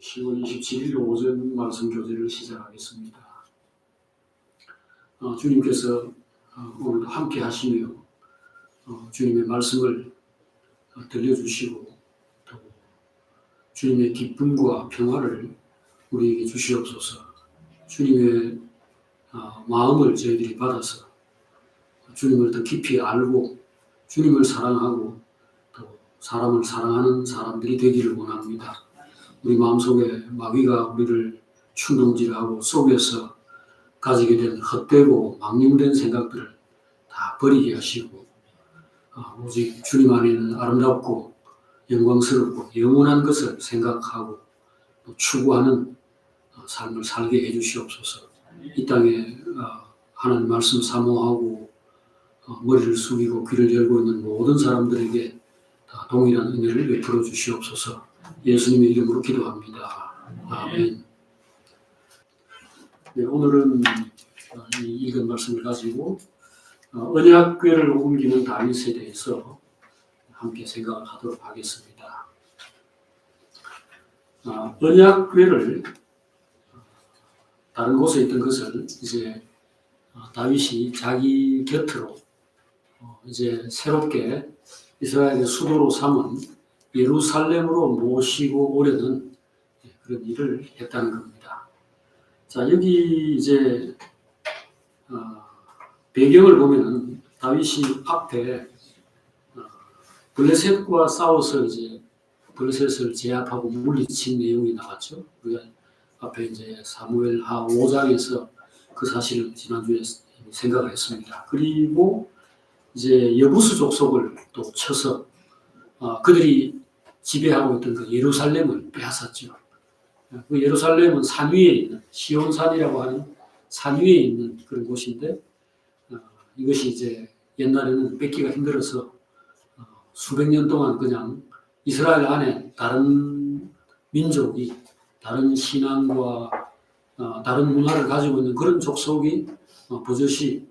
10월 27일 오전 말씀 교제를 시작하겠습니다. 주님께서 오늘도 함께 하시며 주님의 말씀을 들려주시고 또 주님의 기쁨과 평화를 우리에게 주시옵소서. 주님의 마음을 저희들이 받아서 주님을 더 깊이 알고 주님을 사랑하고 또 사람을 사랑하는 사람들이 되기를 원합니다. 우리 마음속에 마귀가 우리를 충동질하고 속에서 가지게 된 헛되고 망령된 생각들을 다 버리게 하시고 오직 주님 안에는 아름답고 영광스럽고 영원한 것을 생각하고 또 추구하는 삶을 살게 해주시옵소서. 이 땅에 하나님 말씀 사모하고 머리를 숙이고 귀를 열고 있는 모든 사람들에게 다 동일한 은혜를 베풀어 주시옵소서. 예수님의 이름으로 기도합니다. 아멘. 네, 오늘은 이 읽은 말씀을 가지고 언약궤를 옮기는 다윗에 대해서 함께 생각을 하도록 하겠습니다. 언약궤를 다른 곳에 있던 것을 이제 다윗이 자기 곁으로 이제 새롭게 이스라엘의 수도로 삼은 예루살렘으로 모시고 오려는 그런 일을 했다는 겁니다. 자, 여기 이제 배경을 보면은 다윗이 앞에 블레셋과 싸워서 이제 블레셋을 제압하고 물리친 내용이 나왔죠. 우리가 앞에 이제 사무엘하 5장에서 그 사실을 지난주에 생각을 했습니다. 그리고 이제 여부수 족속을 또 쳐서 그들이 지배하고 있던 그 예루살렘을 빼앗았죠. 그 예루살렘은 산 위에 있는 시온산이라고 하는 산 위에 있는 그런 곳인데 이것이 이제 옛날에는 뺏기가 힘들어서 수백 년 동안 그냥 이스라엘 안에 다른 민족이 다른 신앙과 다른 문화를 가지고 있는 그런 족속이 버젓이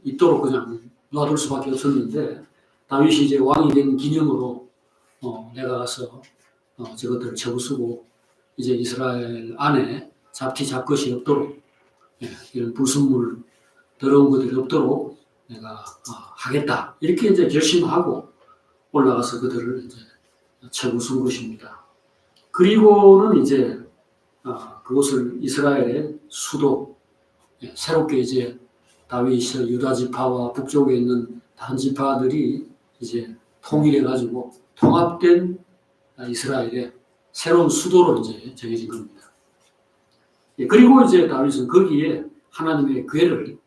있도록 그냥 놔둘 수밖에 없었는데 다윗이 이제 왕이 된 기념으로 내가 가서 저것들을 쳐부수고 이제 이스라엘 안에 잡티 잡것이 없도록 이런 불순물 더러운 것들이 없도록 내가 하겠다 이렇게 이제 결심하고 올라가서 그들을 이제 쳐부순 것입니다. 그리고는 이제 그것을 이스라엘의 수도 새롭게 이제 다윗의 유다 지파와 북쪽에 있는 다른 지파들이 이제 통일해 가지고 통합된 이스라엘의 새로운 수도로 이제 정해진 겁니다. 그리고 이제 다윗은 거기에 하나님의 궤를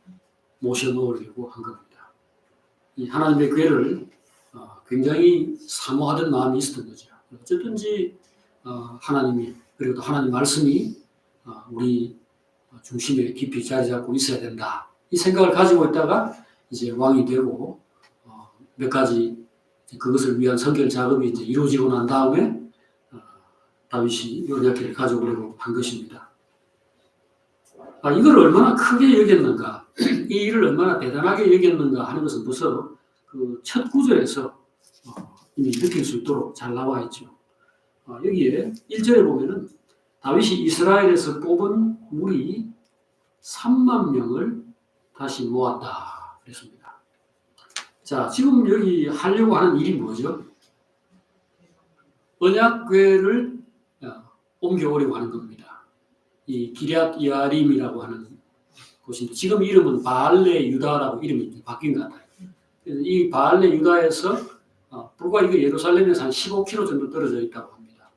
모셔놓으려고 한 겁니다. 이 하나님의 궤를 굉장히 사모하던 마음이 있었던 거죠. 어쨌든지 하나님이 그리고 또 하나님 말씀이 우리 중심에 깊이 자리 잡고 있어야 된다. 이 생각을 가지고 있다가 이제 왕이 되고 몇 가지 그것을 위한 선결 작업이 이제 이루어지고 난 다음에 다윗이 언약궤를 가져오려고 한 것입니다. 이걸 얼마나 크게 여겼는가, 이 일을 얼마나 대단하게 여겼는가 하는 것은 벌써 그 첫 구절에서 이미 느낄 수 있도록 잘 나와 있죠. 여기에 1절에 보면은 다윗이 이스라엘에서 뽑은 무리 3만 명을 다시 모았다 그랬습니다. 자, 지금 여기 하려고 하는 일이 뭐죠? 언약궤를 옮겨오려고 하는 겁니다. 이 기럇 여아림이라고 하는 곳인데 지금 이름은 바알레 유다라고 이름이 바뀐 것 같아요. 이 바알레 유다에서 불과 이거 예루살렘에서 한 15km 정도 떨어져 있다고 합니다.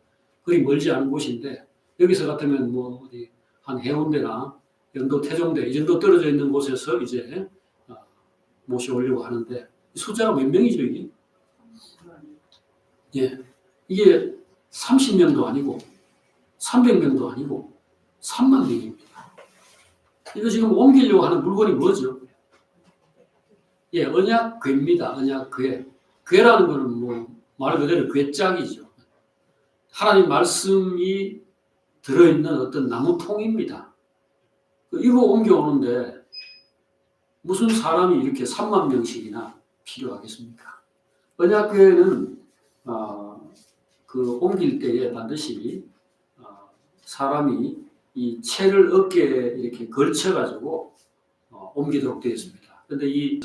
거의 멀지 않은 곳인데 여기서 같으면 뭐 어디 한 해운대나 연도 태종대 이 정도 떨어져 있는 곳에서 이제 모셔오려고 하는데 숫자가 몇 명이죠 이게? 예, 이게 30명도 아니고 300명도 아니고 3만 명입니다. 이거 지금 옮기려고 하는 물건이 뭐죠? 예, 언약궤입니다. 언약궤. 궤라는 거는 뭐 말 그대로 궤짝이죠. 하나님 말씀이 들어있는 어떤 나무통입니다. 이거 옮겨오는데 무슨 사람이 이렇게 3만 명씩이나 필요하겠습니까? 언약궤는 그 옮길 때에 반드시 사람이 이 채를 어깨에 이렇게 걸쳐가지고 옮기도록 되어 있습니다. 그런데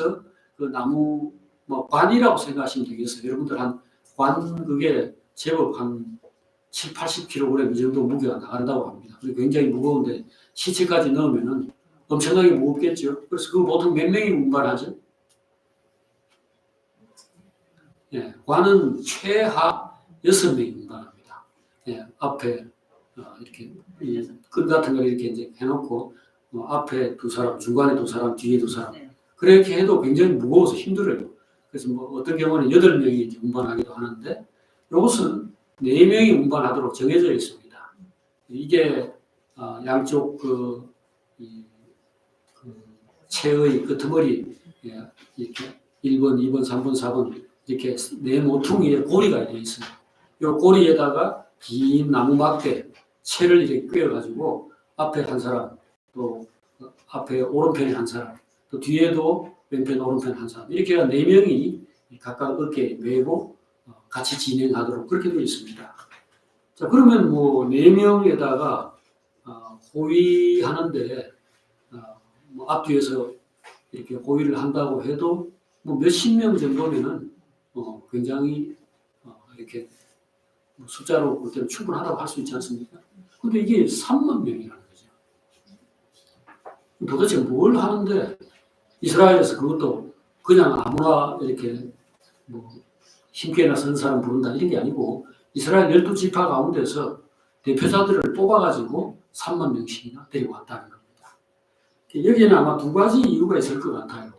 그 나무 뭐 관이라고 생각하시면 되겠어요. 여러분들 한 관 그게 제법 한 7, 80kg 이 정도 무게가 나간다고 합니다. 굉장히 무거운데 시체까지 넣으면은 엄청나게 무겁겠죠. 그래서 그 보통 몇 명이 운반하죠? 예, 관은 최하 6명이 운반합니다. 예, 앞에 이렇게 끈 같은 걸 이렇게 이제 해놓고 앞에 두 사람, 중간에 두 사람, 뒤에 두 사람. 그렇게 해도 굉장히 무거워서 힘들어요. 그래서 뭐 어떤 경우는 8명이 운반하기도 하는데 이것은 4명이 운반하도록 정해져 있습니다. 이게 양쪽 그 채의 끄트머리 이렇게 1번, 2번, 3번, 4번 이렇게 4모퉁이에 고리가 되어 있어요. 이 고리에다가 긴 나무 막대 채를 이렇게 꿰어가지고 앞에 한 사람, 또 앞에 오른편에 한 사람, 또 뒤에도 왼편, 오른편 한 사람 이렇게 4명이 각각 어깨에 메고 같이 진행하도록 그렇게 되어 있습니다. 자, 그러면 뭐 4명에다가 호위하는데 뭐 앞뒤에서 이렇게 호위를 한다고 해도 뭐 몇십 명 정도면은 굉장히 이렇게 숫자로 볼 때는 충분하다고 할 수 있지 않습니까? 근데 이게 3만 명이라는 거죠. 도대체 뭘 하는데 이스라엘에서 그것도 그냥 아무나 이렇게 뭐 힘께나 쓴 사람 부른다 이런 게 아니고 이스라엘 12지파 가운데서 대표자들을 뽑아가지고 3만 명씩이나 데리고 왔다는 겁니다. 여기에는 아마 두 가지 이유가 있을 것 같아요.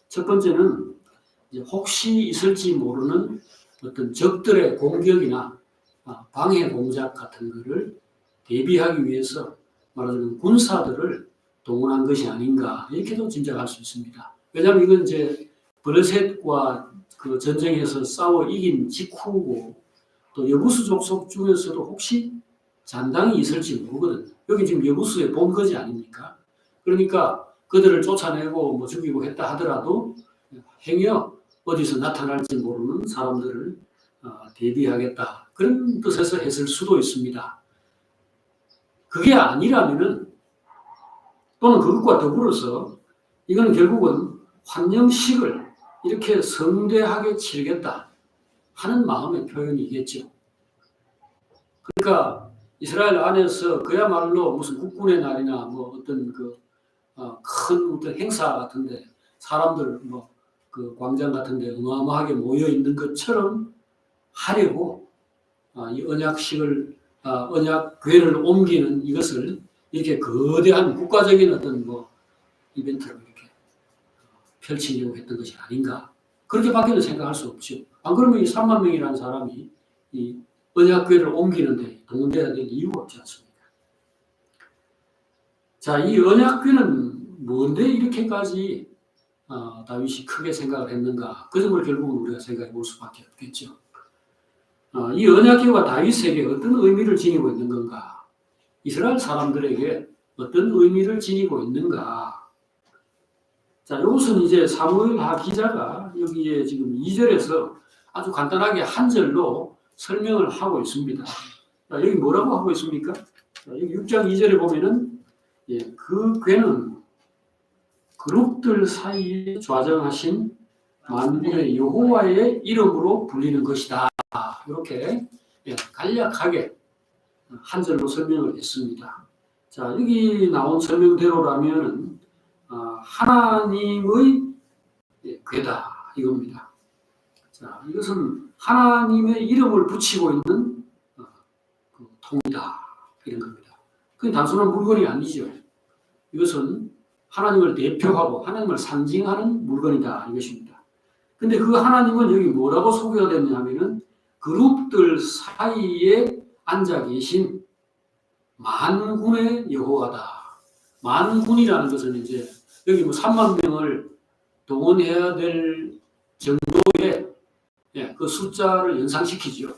첫 번째는 혹시 있을지 모르는 어떤 적들의 공격이나 방해 공작 같은 것을 대비하기 위해서 말하자면 군사들을 동원한 것이 아닌가 이렇게도 짐작할 수 있습니다. 왜냐하면 이건 이제 블레셋과 그 전쟁에서 싸워 이긴 직후고 또 여부수 족속 중에서도 혹시 잔당이 있을지 모르거든요. 여기 지금 여부수의 본거지 아닙니까? 그러니까 그들을 쫓아내고 뭐 죽이고 했다 하더라도 행여 어디서 나타날지 모르는 사람들을 대비하겠다. 그런 뜻에서 했을 수도 있습니다. 그게 아니라면은 또는 그것과 더불어서 이건 결국은 환영식을 이렇게 성대하게 치르겠다 하는 마음의 표현이겠죠. 그러니까 이스라엘 안에서 그야말로 무슨 국군의 날이나 뭐 어떤 큰 어떤 행사 같은데 사람들 뭐 그 광장 같은데 어마어마하게 모여 있는 것처럼 하려고 이 언약식을 언약궤를 옮기는 이것을 이렇게 거대한 국가적인 어떤 뭐 이벤트를 이렇게 펼치려고 했던 것이 아닌가 그렇게밖에는 생각할 수 없죠. 안 그러면 이 3만 명이라는 사람이 이 언약궤를 옮기는데 동원돼야 될 이유가 없지 않습니까? 자, 이 언약궤는 뭔데 이렇게까지 다윗이 크게 생각을 했는가? 그 점을 결국은 우리가 생각해 볼 수밖에 없겠죠. 이 언약궤가 다윗에게 어떤 의미를 지니고 있는 건가? 이스라엘 사람들에게 어떤 의미를 지니고 있는가? 자, 이것은 이제 사무엘하 기자가 여기에 지금 2절에서 아주 간단하게 한 절로 설명을 하고 있습니다. 자, 여기 뭐라고 하고 있습니까? 자, 여기 6장 2절에 보면은 그 궤는 그룹들 사이에 좌정하신 만군의 여호와의 이름으로 불리는 것이다. 이렇게 간략하게 한 절로 설명을 했습니다. 자, 여기 나온 설명대로라면 하나님의 궤다 이겁니다. 자, 이것은 하나님의 이름을 붙이고 있는 그 통이다 이런 겁니다. 그게 단순한 물건이 아니죠. 이것은 하나님을 대표하고 하나님을 상징하는 물건이다 이것입니다. 근데 그 하나님은 여기 뭐라고 소개가 됐냐면은 그룹들 사이에 앉아 계신 만군의 여호와다. 만군이라는 것은 이제 여기 뭐 3만 명을 동원해야 될 정도의 그 숫자를 연상시키죠.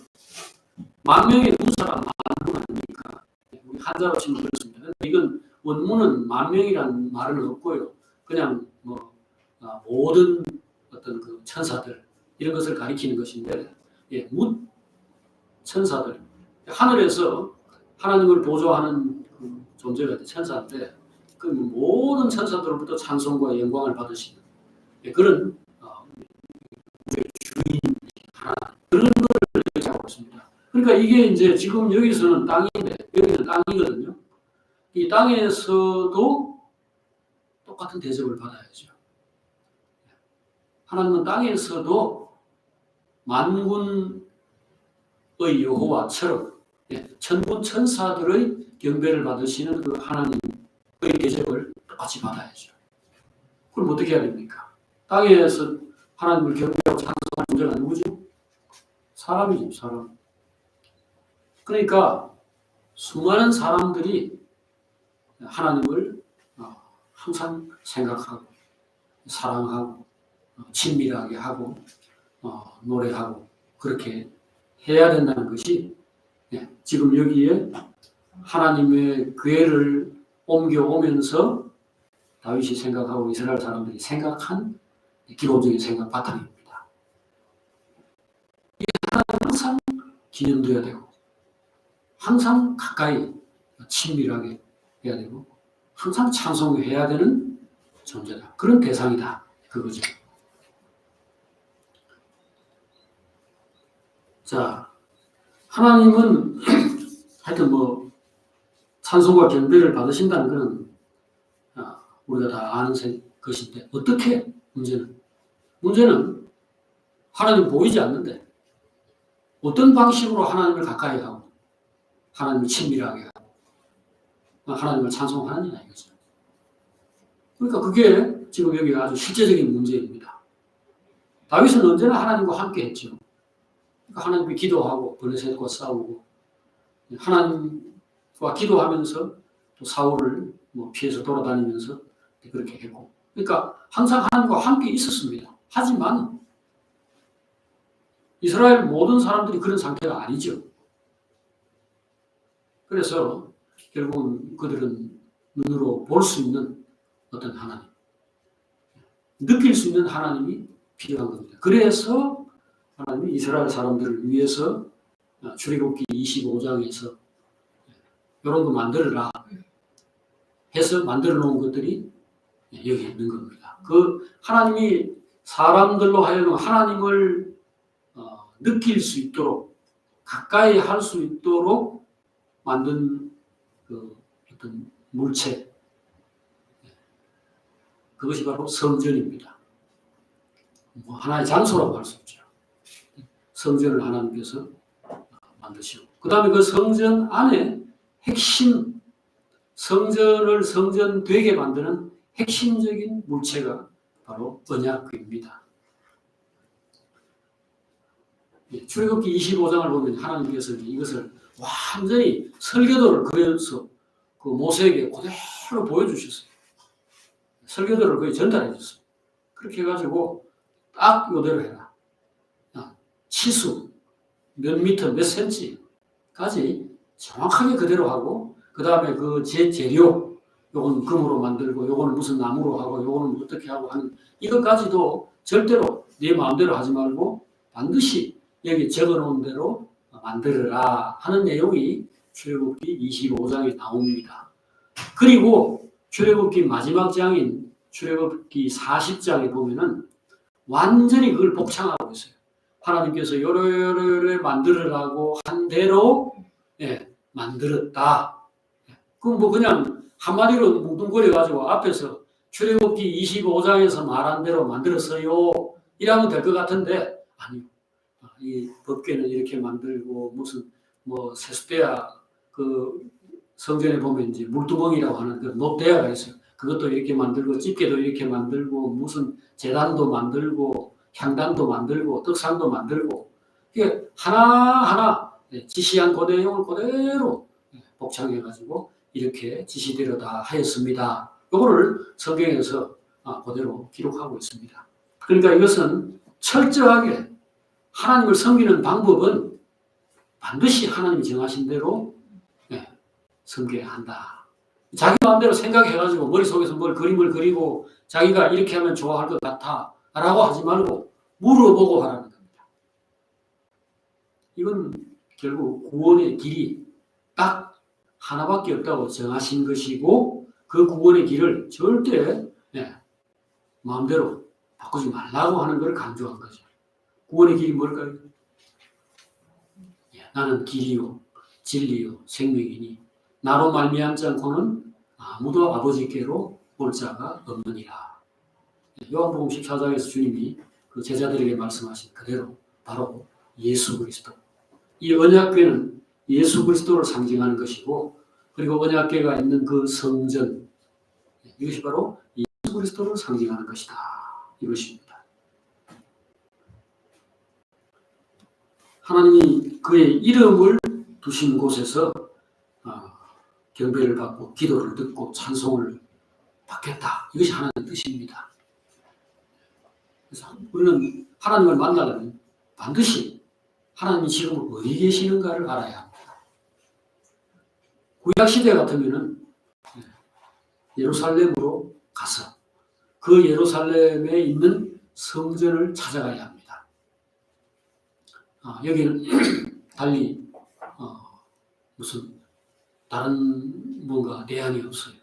만 명의 두 사람 만군 아닙니까? 우리 한자로 치면 그렇습니다. 근데 이건 원문은 만 명이라는 말은 없고요. 그냥 뭐 모든 어떤 그 천사들 이런 것을 가리키는 것인데 뭇 천사들 하늘에서 하나님을 보조하는 그 존재가 천사인데 그 모든 천사들로부터 찬송과 영광을 받으시는 그런 주인 하나님 그런 걸 얘기하고 있습니다. 그러니까 이게 이제 지금 여기서는 땅인데 여기는 땅이거든요. 이 땅에서도 똑같은 대접을 받아야죠. 하나님은 땅에서도 만군의 여호와처럼 천군 천사들의 경배를 받으시는 그 하나님의 대접을 똑같이 받아야죠. 그럼 어떻게 해야 됩니까? 땅에서 하나님을 경배하고 찬송하는 존재가 누구죠? 사람이죠, 사람. 그러니까 수많은 사람들이 하나님을 항상 생각하고 사랑하고 친밀하게 하고 노래하고 그렇게 해야 된다는 것이 지금 여기에 하나님의 궤를 옮겨오면서 다윗이 생각하고 이스라엘 사람들이 생각한 기본적인 생각 바탕입니다. 이게 항상 기념돼야 되고 항상 가까이 친밀하게 해야 되고 항상 찬송해야 되는 존재다. 그런 대상이다. 그거죠. 자, 하나님은 하여튼 뭐 찬송과 경배를 받으신다는 것은 우리가 다 아는 것인데 어떻게 문제는 하나님 보이지 않는데 어떤 방식으로 하나님을 가까이 하고 하나님을 친밀하게 하고 하나님을 찬송하느냐 이거죠. 그러니까 그게 지금 여기가 아주 실제적인 문제입니다. 다윗은 언제나 하나님과 함께 했죠. 그러니까 하나님께 기도하고 블레셋과 싸우고 하나님과 기도하면서 또 사울을 피해서 돌아다니면서 그렇게 했고 그러니까 항상 하나님과 함께 있었습니다. 하지만 이스라엘 모든 사람들이 그런 상태가 아니죠. 그래서 결국은 그들은 눈으로 볼 수 있는 어떤 하나님, 느낄 수 있는 하나님이 필요한 겁니다. 그래서 하나님이 이스라엘 사람들을 위해서 출애굽기 25장에서 이런 거 만들어라 해서 만들어 놓은 것들이 여기 있는 겁니다. 그 하나님이 사람들로 하여금 하나님을 느낄 수 있도록 가까이 할 수 있도록 만든 그 어떤 물체 그것이 바로 성전입니다. 하나의 장소라고 할 수 있죠. 성전을 하나님께서 만드시고 그 다음에 그 성전 안에 핵심 성전을 성전 되게 만드는 핵심적인 물체가 바로 언약궤입니다. 출애굽기 25장을 보면 하나님께서 이것을 완전히 설계도를 그려서 그 모세에게 그대로 보여주셨어요. 설계도를 거의 전달해 줬어요. 그렇게 해가지고 딱 이대로 해라. 치수 몇 미터 몇 센치까지 정확하게 그대로 하고 그 다음에 그 재료 요건 금으로 만들고 요거는 무슨 나무로 하고 요거는 어떻게 하고 하는 이것까지도 절대로 네 마음대로 하지 말고 반드시 여기 적어놓은 대로 만들어라 하는 내용이 출애굽기 25장에 나옵니다. 그리고 출애굽기 마지막 장인 출애굽기 40장에 보면은 완전히 그걸 복창하고 있어요. 하나님께서 요래 만들으라고 한 대로 만들었다. 그럼 뭐 그냥 한마디로 뭉뚱거려가지고 앞에서 출애굽기 25장에서 말한 대로 만들었어요. 이러면 될 것 같은데 아니요. 이 법궤는 이렇게 만들고 무슨 세수대야 그 성전에 보면 이제 물두멍이라고 하는 그 놋대야가 있어요. 그것도 이렇게 만들고 집게도 이렇게 만들고 무슨 제단도 만들고 향단도 만들고 떡상도 만들고 이게 하나하나 지시한 그 내용을 그대로 복창해가지고 이렇게 지시대로 다 하였습니다. 이거를 성경에서 그대로 기록하고 있습니다. 그러니까 이것은 철저하게 하나님을 섬기는 방법은 반드시 하나님이 정하신 대로 섬겨야 한다. 자기 마음대로 생각해가지고 머릿속에서 뭘 그림을 그리고 자기가 이렇게 하면 좋아할 것 같아 라고 하지 말고 물어보고 하라는 겁니다. 이건 결국 구원의 길이 딱 하나밖에 없다고 정하신 것이고 그 구원의 길을 절대 마음대로 바꾸지 말라고 하는 걸 강조한 거죠. 구원의 길이 뭘까요? 나는 길이요 진리요 생명이니 나로 말미암지 않고는 아무도 아버지께로 올 자가 없느니라. 요한복음 14장에서 주님이 그 제자들에게 말씀하신 그대로 바로 예수 그리스도. 이 언약궤는 예수 그리스도를 상징하는 것이고 그리고 언약궤가 있는 그 성전 이것이 바로 예수 그리스도를 상징하는 것이다. 이것입니다. 하나님이 그의 이름을 두신 곳에서 경배를 받고 기도를 듣고 찬송을 받겠다. 이것이 하나님의 뜻입니다. 그래서 우리는 하나님을 만나려면 반드시 하나님이 지금 어디 계시는가를 알아야 합니다. 구약시대 같으면 예루살렘으로 가서 그 예루살렘에 있는 성전을 찾아가야 합니다. 여기는 달리 무슨 다른 뭔가 대안이 없어요.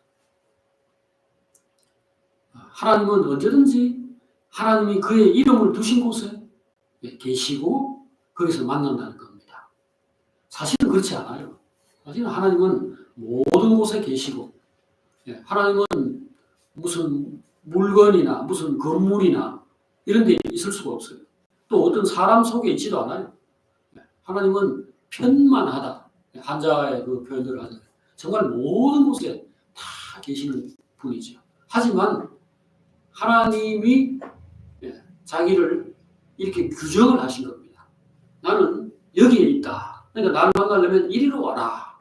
하나님은 언제든지 하나님이 그의 이름을 두신 곳에 계시고 거기서 만난다는 겁니다. 사실은 그렇지 않아요. 사실은 하나님은 모든 곳에 계시고 하나님은 무슨 물건이나 무슨 건물이나 이런 데 있을 수가 없어요. 또 어떤 사람 속에 있지도 않아요. 하나님은 편만하다. 한자의 그 표현을 하잖아요. 정말 모든 곳에 다 계시는 분이죠. 하지만 하나님이 자기를 이렇게 규정을 하신 겁니다. 나는 여기에 있다. 그러니까 나를 만나려면 이리로 와라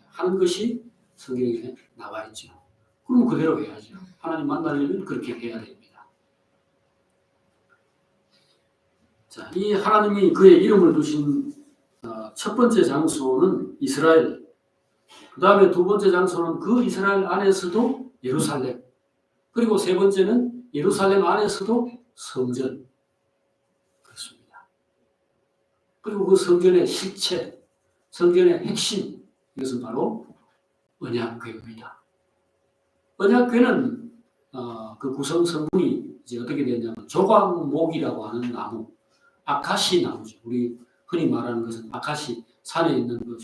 하는 것이 성경에 나와 있죠. 그럼 그대로 해야죠. 하나님 만나려면 그렇게 해야 됩니다. 자, 이 하나님이 그의 이름을 두신 첫 번째 장소는 이스라엘, 그 다음에 두 번째 장소는 그 이스라엘 안에서도 예루살렘, 그리고 세 번째는 예루살렘 안에서도 성전. 그렇습니다. 그리고 그 성전의 실체, 성전의 핵심, 이것은 바로 언약궤입니다. 언약궤는 그 구성 성분이 이제 어떻게 되냐면 조각목이라고 하는 나무, 아카시 나무죠. 우리 흔히 말하는 것은 아카시 산에 있는 그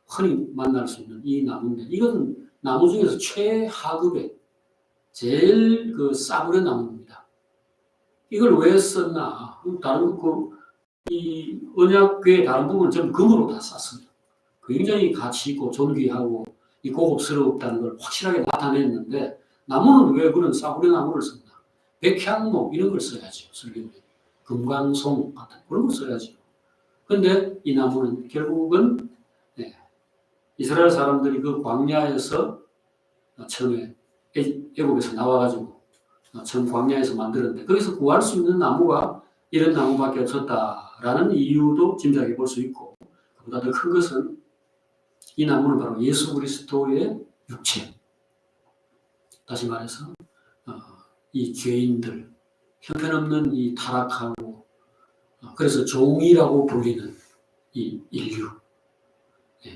흔히 만날 수 있는 이 나무인데 이건 나무 중에서 최하급의 제일 그 싸구려 나무입니다. 이걸 왜 썼나? 다른 이 언약궤의 다른 부분은 전부 금으로 다 쌌습니다. 굉장히 가치 있고 존귀하고 이 고급스럽다는 걸 확실하게 나타냈는데 나무는 왜 그런 싸구려 나무를 썼나? 백향목 이런 걸 써야죠. 설계물에 금강송 같은 그런 걸 써야죠. 그런데 이 나무는 결국은 이스라엘 사람들이 그 광야에서 처음에 애국에서 나와가지고 처음 광야에서 만들었는데 거기서 구할 수 있는 나무가 이런 나무밖에 없었다라는 이유도 짐작해 볼 수 있고 그보다 더 큰 것은 이 나무는 바로 예수 그리스도의 육체. 다시 말해서 이 죄인들, 형편없는 이 타락하고 그래서 종이라고 불리는 이 인류,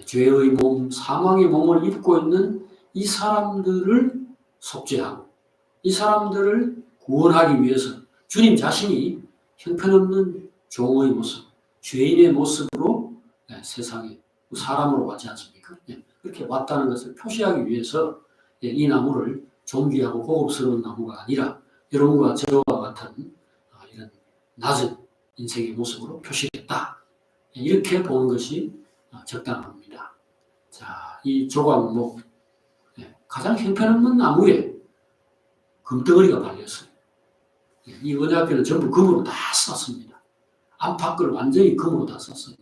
죄의 몸, 사망의 몸을 입고 있는 이 사람들을 속죄하고 이 사람들을 구원하기 위해서 주님 자신이 형편없는 종의 모습, 죄인의 모습으로 세상에 사람으로 왔지 않습니까? 그렇게 왔다는 것을 표시하기 위해서 이 나무를 존귀하고 고급스러운 나무가 아니라 여러분과 저와 같은 이런 낮은 인생의 모습으로 표시했다. 이렇게 보는 것이 적당합니다. 자, 이 조각목 가장 형편없는 나무에 금덩어리가 발렸어요. 이 언약궤는 전부 금으로 다 썼습니다. 안팎을 완전히 금으로 다 썼어요.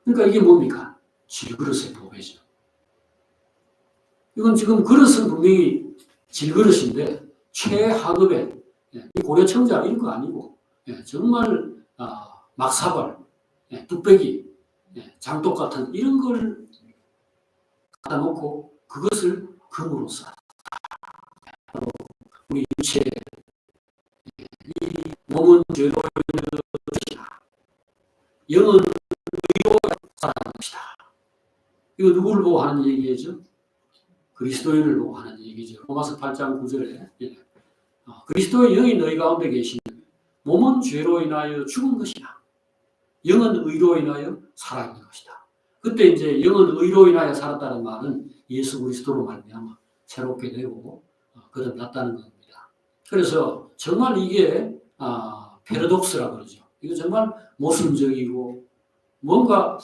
그러니까 이게 뭡니까? 질그릇의 보배죠. 이건 지금 그릇은 분명히 질그릇인데 최하급의 이 고려청자 이런 거 아니고 정말 막사발, 뚝배기, 장독 같은 이런 걸 갖다 놓고 그것을 금으로 써. 우리 유체 이 몸은 죄로 있는 것이다. 영은 의로 살아가는 것이다. 이거 누구를 보고 하는 얘기죠? 그리스도인을 보고 하는 얘기죠. 로마서 8장 9절에 그리스도의 영이 너희 가운데 계시면 몸은 죄로 인하여 죽은 것이나 영은 의로 인하여 살아있는 것이다. 그때 이제 영은 의로 인하여 살았다는 말은 예수 그리스도로 말미암아 새롭게 되고 거듭났다는 겁니다. 그래서 정말 이게 패러독스라 그러죠. 이거 정말 모순적이고 뭔가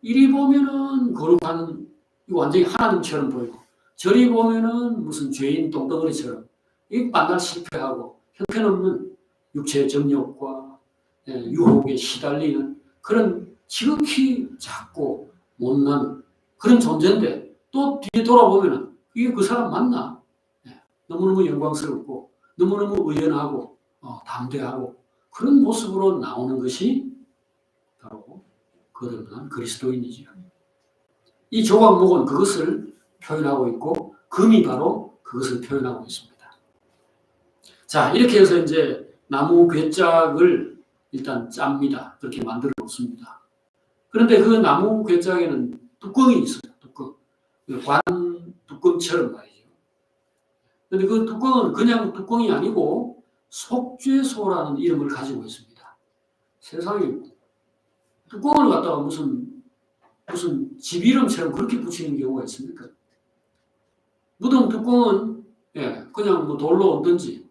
이리 보면은 거룩한 이거 완전히 하나님처럼 보이고 저리 보면은 무슨 죄인 똥덩어리처럼 이 만날 실패하고 형편없는 육체의 정욕과 유혹에 시달리는 그런 지극히 작고 못난 그런 존재인데 또 뒤에 돌아보면은 이게 그 사람 맞나? 너무너무 영광스럽고 너무너무 의연하고 담대하고 그런 모습으로 나오는 것이 바로 거듭난 그리스도인이죠. 이 조각목은 그것을 표현하고 있고 금이 바로 그것을 표현하고 있습니다. 자, 이렇게 해서 이제 나무 괴짝을 일단 짭니다. 그렇게 만들어 놓습니다. 그런데 그 나무 괴짝에는 뚜껑이 있어요. 뚜껑. 관 뚜껑처럼 말이죠. 그런데 그 뚜껑은 그냥 뚜껑이 아니고 속죄소라는 이름을 가지고 있습니다. 세상에 뚜껑을 갖다가 무슨 집 이름처럼 그렇게 붙이는 경우가 있습니까? 무덤 뚜껑은 그냥 뭐 돌로 얹든지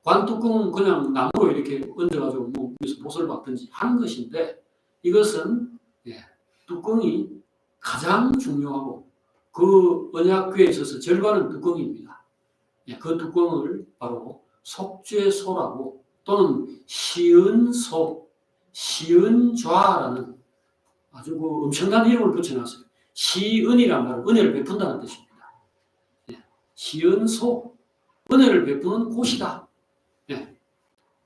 관 뚜껑은 그냥 나무로 이렇게 얹어가지고 뭐 못을 박든지 하는 것인데 이것은 뚜껑이 가장 중요하고 그 언약궤에 있어서 절반은 뚜껑입니다. 그 뚜껑을 바로 속죄소라고 또는 시은소, 시은좌라는 아주 그 엄청난 이름을 붙여놨어요. 시은이란 말은 은혜를 베푼다는 뜻입니다. 시은소, 은혜를 베푸는 곳이다.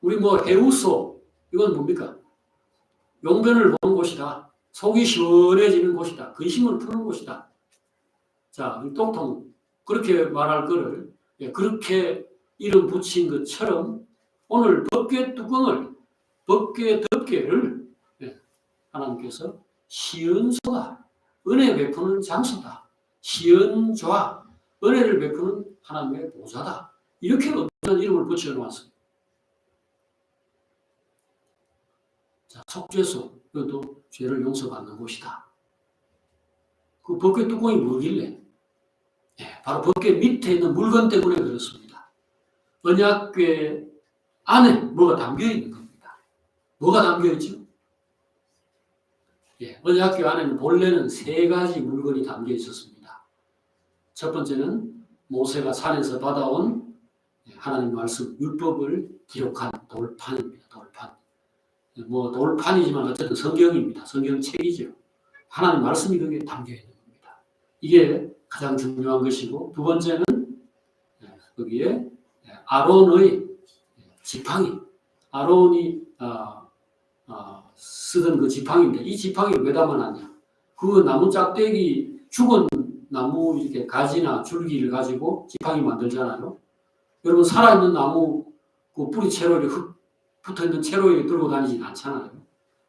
우리 뭐 해우소, 이건 뭡니까? 용변을 보는 곳이다. 속이 시원해지는 곳이다. 근심을 푸는 곳이다. 자, 똥통 그렇게 말할 거를 그렇게 이름 붙인 것처럼 오늘 법궤 뚜껑을 법궤 덮개를 하나님께서 시은소다. 은혜 베푸는 장소다. 시은좌. 은혜를 베푸는 하나님의 보좌다. 이렇게 엄청난 이름을 붙여놓았습니다. 자, 속죄소. 이것도 죄를 용서받는 곳이다. 그 법궤 뚜껑이 뭐길래? 바로 법궤 밑에 있는 물건 때문에 그렇습니다. 언약궤 안에 뭐가 담겨 있는 겁니다. 뭐가 담겨 있죠? 언약궤 안에는 본래는 3가지 물건이 담겨 있었습니다. 첫 번째는 모세가 산에서 받아온 하나님 말씀, 율법을 기록한 돌판입니다. 돌판. 뭐 돌판이지만 어쨌든 성경입니다. 성경책이죠. 하나님 말씀이 거기에 담겨 있는 겁니다. 이게 가장 중요한 것이고 두 번째는 거기에 아론의 지팡이, 아론이 쓰던 그 지팡이인데 이 지팡이를 왜 담아놨냐? 그 나무 짝대기 죽은 나무 이렇게 가지나 줄기를 가지고 지팡이 만들잖아요. 여러분 살아있는 나무 그 뿌리 채로 흙 붙어있는 채로 들고 다니진 않잖아요.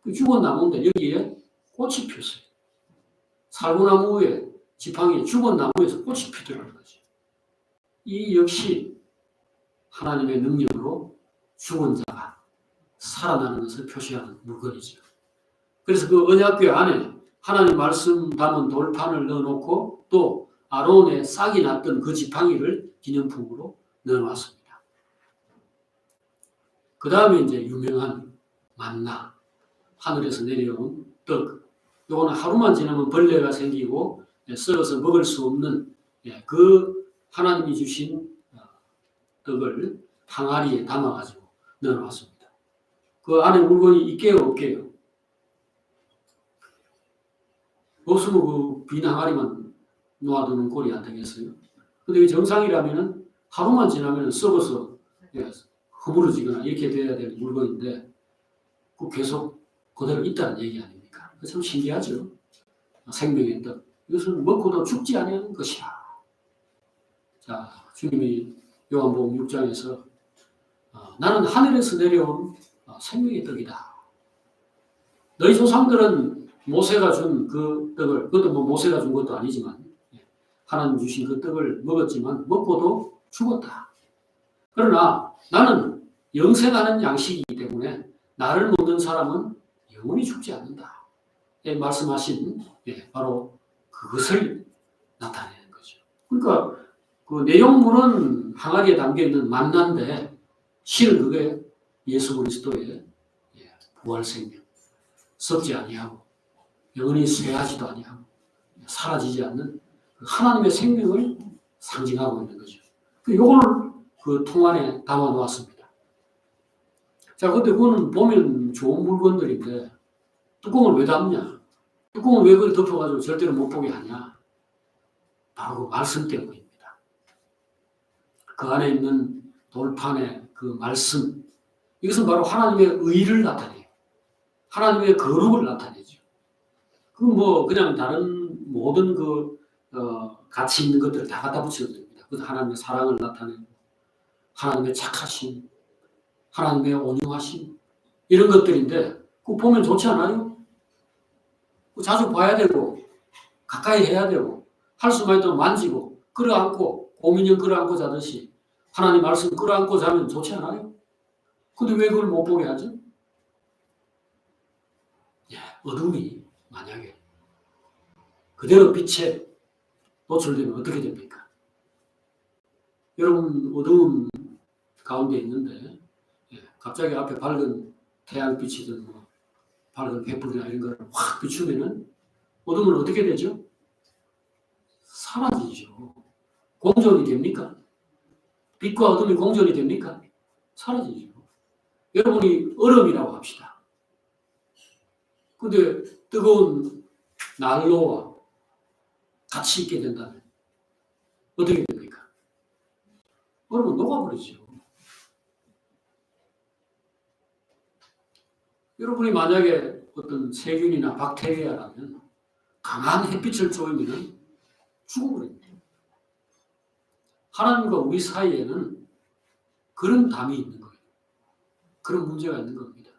그 죽은 나무인데 여기에 꽃이 피었어요. 살구나무에 지팡이에 죽은 나무에서 꽃이 피더라는 거죠. 이 역시 하나님의 능력으로 죽은 자가 살아나는 것을 표시하는 물건이죠. 그래서 그 언약궤 안에 하나님 말씀 담은 돌판을 넣어놓고 또 아론의 싹이 났던 그 지팡이를 기념품으로 넣어놨습니다. 그 다음에 이제 유명한 만나, 하늘에서 내려온 떡. 요거는 하루만 지나면 벌레가 생기고 썩어서 먹을 수 없는 그 하나님이 주신 떡을 항아리에 담아가지고 넣어놨습니다. 그 안에 물건이 있게요, 없게요? 없으면 그 빈 항아리만 놓아두는 꼴이 안 되겠어요? 근데 정상이라면은 하루만 지나면 썩어서 허물어지거나 이렇게 돼야 될 물건인데 그 계속 그대로 있다는 얘기 아닙니까? 참 신기하죠. 생명의 떡. 이것은 먹고도 죽지 않는 것이야. 자, 주님이 요한복음 6장에서 나는 하늘에서 내려온 생명의 떡이다. 너희 조상들은 모세가 준 그 떡을, 그것도 뭐 모세가 준 것도 아니지만 하나님 주신 그 떡을 먹었지만 먹고도 죽었다. 그러나 나는 영생하는 양식이기 때문에 나를 먹는 사람은 영원히 죽지 않는다. 말씀하신 바로 그것을 나타내는 거죠. 그러니까 그 내용물은 항아리에 담겨 있는 만나인데 실은 그게 예수 그리스도의 부활 생명, 썩지 아니하고 영원히 쇠하지도 아니하고 사라지지 않는 하나님의 생명을 상징하고 있는 거죠. 이걸 그 통 안에 담아 놓았습니다. 자, 근데 그거는 보면 좋은 물건들인데 뚜껑을 왜 닫냐? 뚜껑을 왜 그걸 덮어가지고 절대로 못 보게 하냐? 바로 그 말씀 때문입니다. 그 안에 있는 돌판의 그 말씀, 이것은 바로 하나님의 의를 나타내요. 하나님의 거룩을 나타내죠. 그럼 뭐 그냥 다른 모든 가치 있는 것들을 다 갖다 붙여도 됩니다. 그것은 하나님의 사랑을 나타내고 하나님의 착하심, 하나님의 온유하심 이런 것들인데 그거 보면 좋지 않아요? 자주 봐야 되고 가까이 해야 되고 할 수만 있다면 만지고 끌어안고 고민형 끌어안고 자듯이 하나님 말씀 끌어안고 자면 좋지 않아요? 근데 왜 그걸 못 보게 하죠? 어둠이 만약에 그대로 빛에 노출되면 어떻게 됩니까? 여러분 어두운 가운데 있는데 갑자기 앞에 밝은 태양빛이든 뭐 밝은 횃불이나 이런 걸 확 비추면은 어둠은 어떻게 되죠? 사라지죠. 공존이 됩니까? 빛과 어둠이 공존이 됩니까? 사라지죠. 여러분이 얼음이라고 합시다. 근데 뜨거운 난로와 같이 있게 된다면 어떻게 됩니까? 얼음은 녹아버리죠. 여러분이 만약에 어떤 세균이나 박테리아라면 강한 햇빛을 쬐면 죽어버립니다. 하나님과 우리 사이에는 그런 담이 있는 거예요. 그런 문제가 있는 겁니다.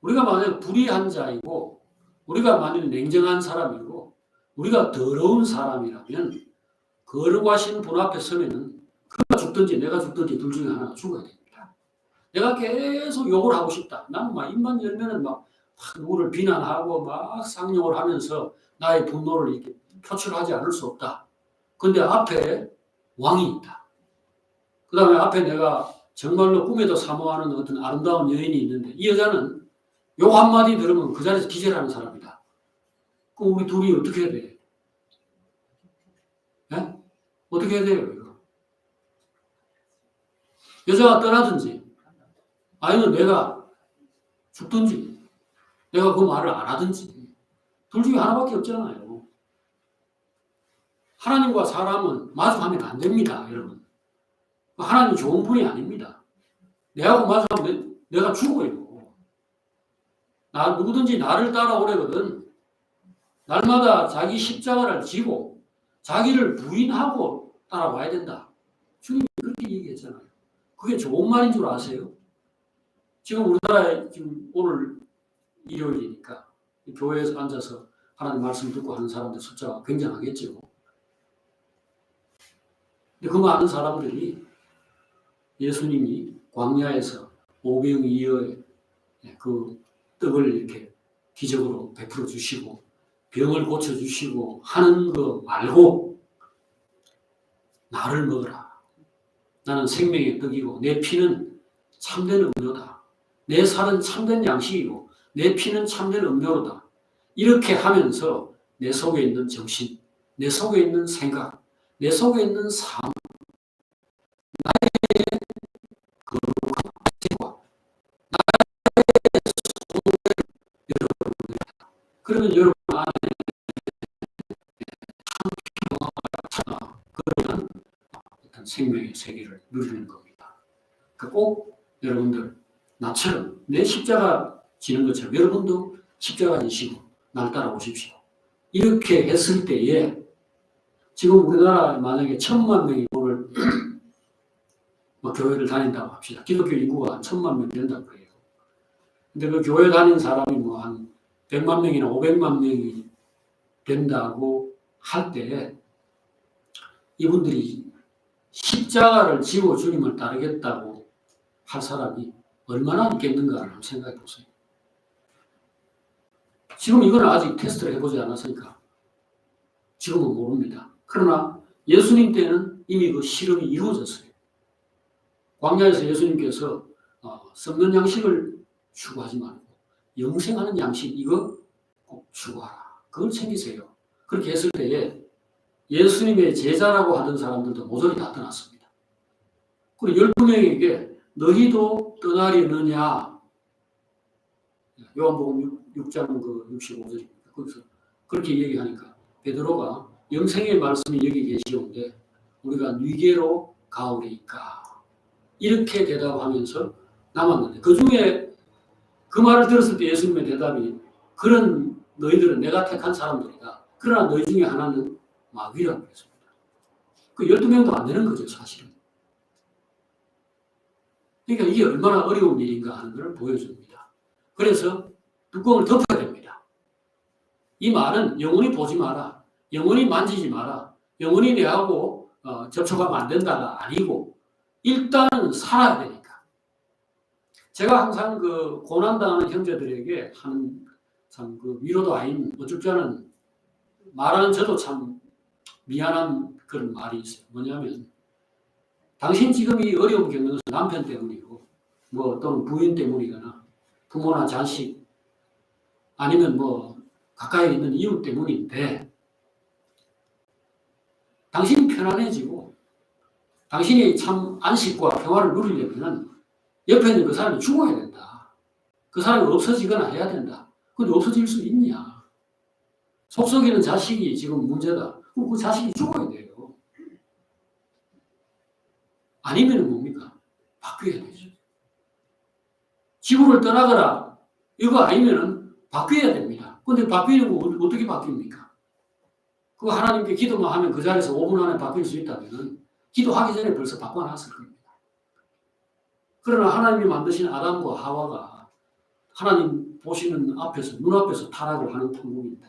우리가 만약 불의한 자이고 우리가 만약 냉정한 사람이고 우리가 더러운 사람이라면 거룩하신 분 앞에 서면은 그가 죽든지 내가 죽든지 둘 중에 하나가 죽어야 됩니다. 내가 계속 욕을 하고 싶다. 나는 막 입만 열면은 막 누구를 비난하고 막 쌍욕을 하면서 나의 분노를 이렇게 표출하지 않을 수 없다. 근데 앞에 왕이 있다. 그 다음에 앞에 내가 정말로 꿈에도 사모하는 어떤 아름다운 여인이 있는데 이 여자는 욕 한마디 들으면 그 자리에서 기절하는 사람이다. 그럼 우리 둘이 어떻게 해야 돼? 네? 어떻게 해야 돼요, 이거? 여자가 떠나든지, 아니면 내가 죽든지, 내가 그 말을 안 하든지, 둘 중에 하나밖에 없잖아요. 하나님과 사람은 마주하면 안 됩니다, 여러분. 하나님 좋은 분이 아닙니다. 내하고 마주하면 내가 죽어요. 누구든지 나를 따라오려거든 날마다 자기 십자가를 지고 자기를 부인하고 따라와야 된다. 주님이 그렇게 얘기했잖아요. 그게 좋은 말인 줄 아세요? 지금 우리나라에 지금 오늘 일요일이니까 교회에서 앉아서 하나님 말씀 듣고 하는 사람들 숫자가 굉장하겠죠. 근데 그 많은 사람들이 예수님이 광야에서 오병이어의 그 떡을 이렇게 기적으로 베풀어 주시고 병을 고쳐주시고 하는 거 말고 나를 먹으라. 나는 생명의 떡이고 내 피는 참된 음료다. 내 살은 참된 양식이고 내 피는 참된 음료로다. 이렇게 하면서 내 속에 있는 정신, 내 속에 있는 생각, 내 속에 있는 삶, 나의 거룩한 생각, 나의 소원을 여러분들 그러면 여러분 안에 그러면 어떤 생명의 세계를 누리는 겁니다. 그러니까 꼭 여러분들 나처럼 내 십자가 지는 것처럼 여러분도 십자가 지시고 날 따라오십시오. 이렇게 했을 때에 지금 우리나라 만약에 1,000만 명이 오늘 교회를 다닌다고 합시다. 기독교 인구가 한 1,000만 명 된다고 그래요. 근데 그 교회 다닌 사람이 뭐 한 100만 명이나 500만 명이 된다고 할 때 이분들이 십자가를 지고 주님을 따르겠다고 할 사람이 얼마나 있겠는가를 한번 생각해 보세요. 지금 이거는 아직 테스트를 해보지 않았으니까 지금은 모릅니다. 그러나 예수님 때는 이미 그 실험이 이루어졌어요. 광야에서 예수님께서 썩는 양식을 추구하지 말고 영생하는 양식 이거 꼭 추구하라. 그걸 챙기세요. 그렇게 했을 때에 예수님의 제자라고 하던 사람들도 모조리 다 떠났습니다. 그리고 12명에게 너희도 떠나려느냐. 요한복음 6장 65절입니다. 거기서 그렇게 얘기하니까 베드로가 영생의 말씀이 여기 계시온데 우리가 뉘게로 가오리이까 이렇게 대답하면서 남았는데 그중에 그 말을 들었을 때 예수님의 대답이 그런 너희들은 내가 택한 사람들이다. 그러나 너희 중에 하나는 마귀라고 했습니다. 그 12명도 안 되는 거죠, 사실은. 그러니까 이게 얼마나 어려운 일인가 하는 것을 보여줍니다. 그래서 뚜껑을 덮어야 됩니다. 이 말은 영원히 보지 마라. 영원히 만지지 마라. 영원히 내하고 접촉하면 안 된다가 아니고 일단은 살아야 되니까. 제가 항상 그 고난당하는 형제들에게 하는 참 그 위로도 아닌 어쩔 줄 아는 말하는 저도 참 미안한 그런 말이 있어요. 뭐냐면 당신 지금 이 어려움 겪는 것은 남편 때문이고 뭐 또는 부인 때문이거나 부모나 자식 아니면 뭐 가까이 있는 이웃 때문인데 당신이 편안해지고 당신이 참 안식과 평화를 누리려면 옆에 있는 그 사람이 죽어야 된다. 그 사람이 없어지거나 해야 된다. 근데 없어질 수 있냐. 속썩이는 자식이 지금 문제다. 그럼 그 자식이 죽어야 돼요. 아니면 뭡니까? 바뀌어야 되죠. 지구를 떠나거나 이거 아니면은 바뀌어야 됩니다. 근데 바뀌는 거 어떻게 바뀝니까? 그 하나님께 기도만 하면 그 자리에서 5분 안에 바뀔 수 있다면 기도하기 전에 벌써 바꿔놨을 겁니다. 그러나 하나님이 만드신 아담과 하와가 하나님 보시는 앞에서 눈앞에서 타락을 하는 통곡인데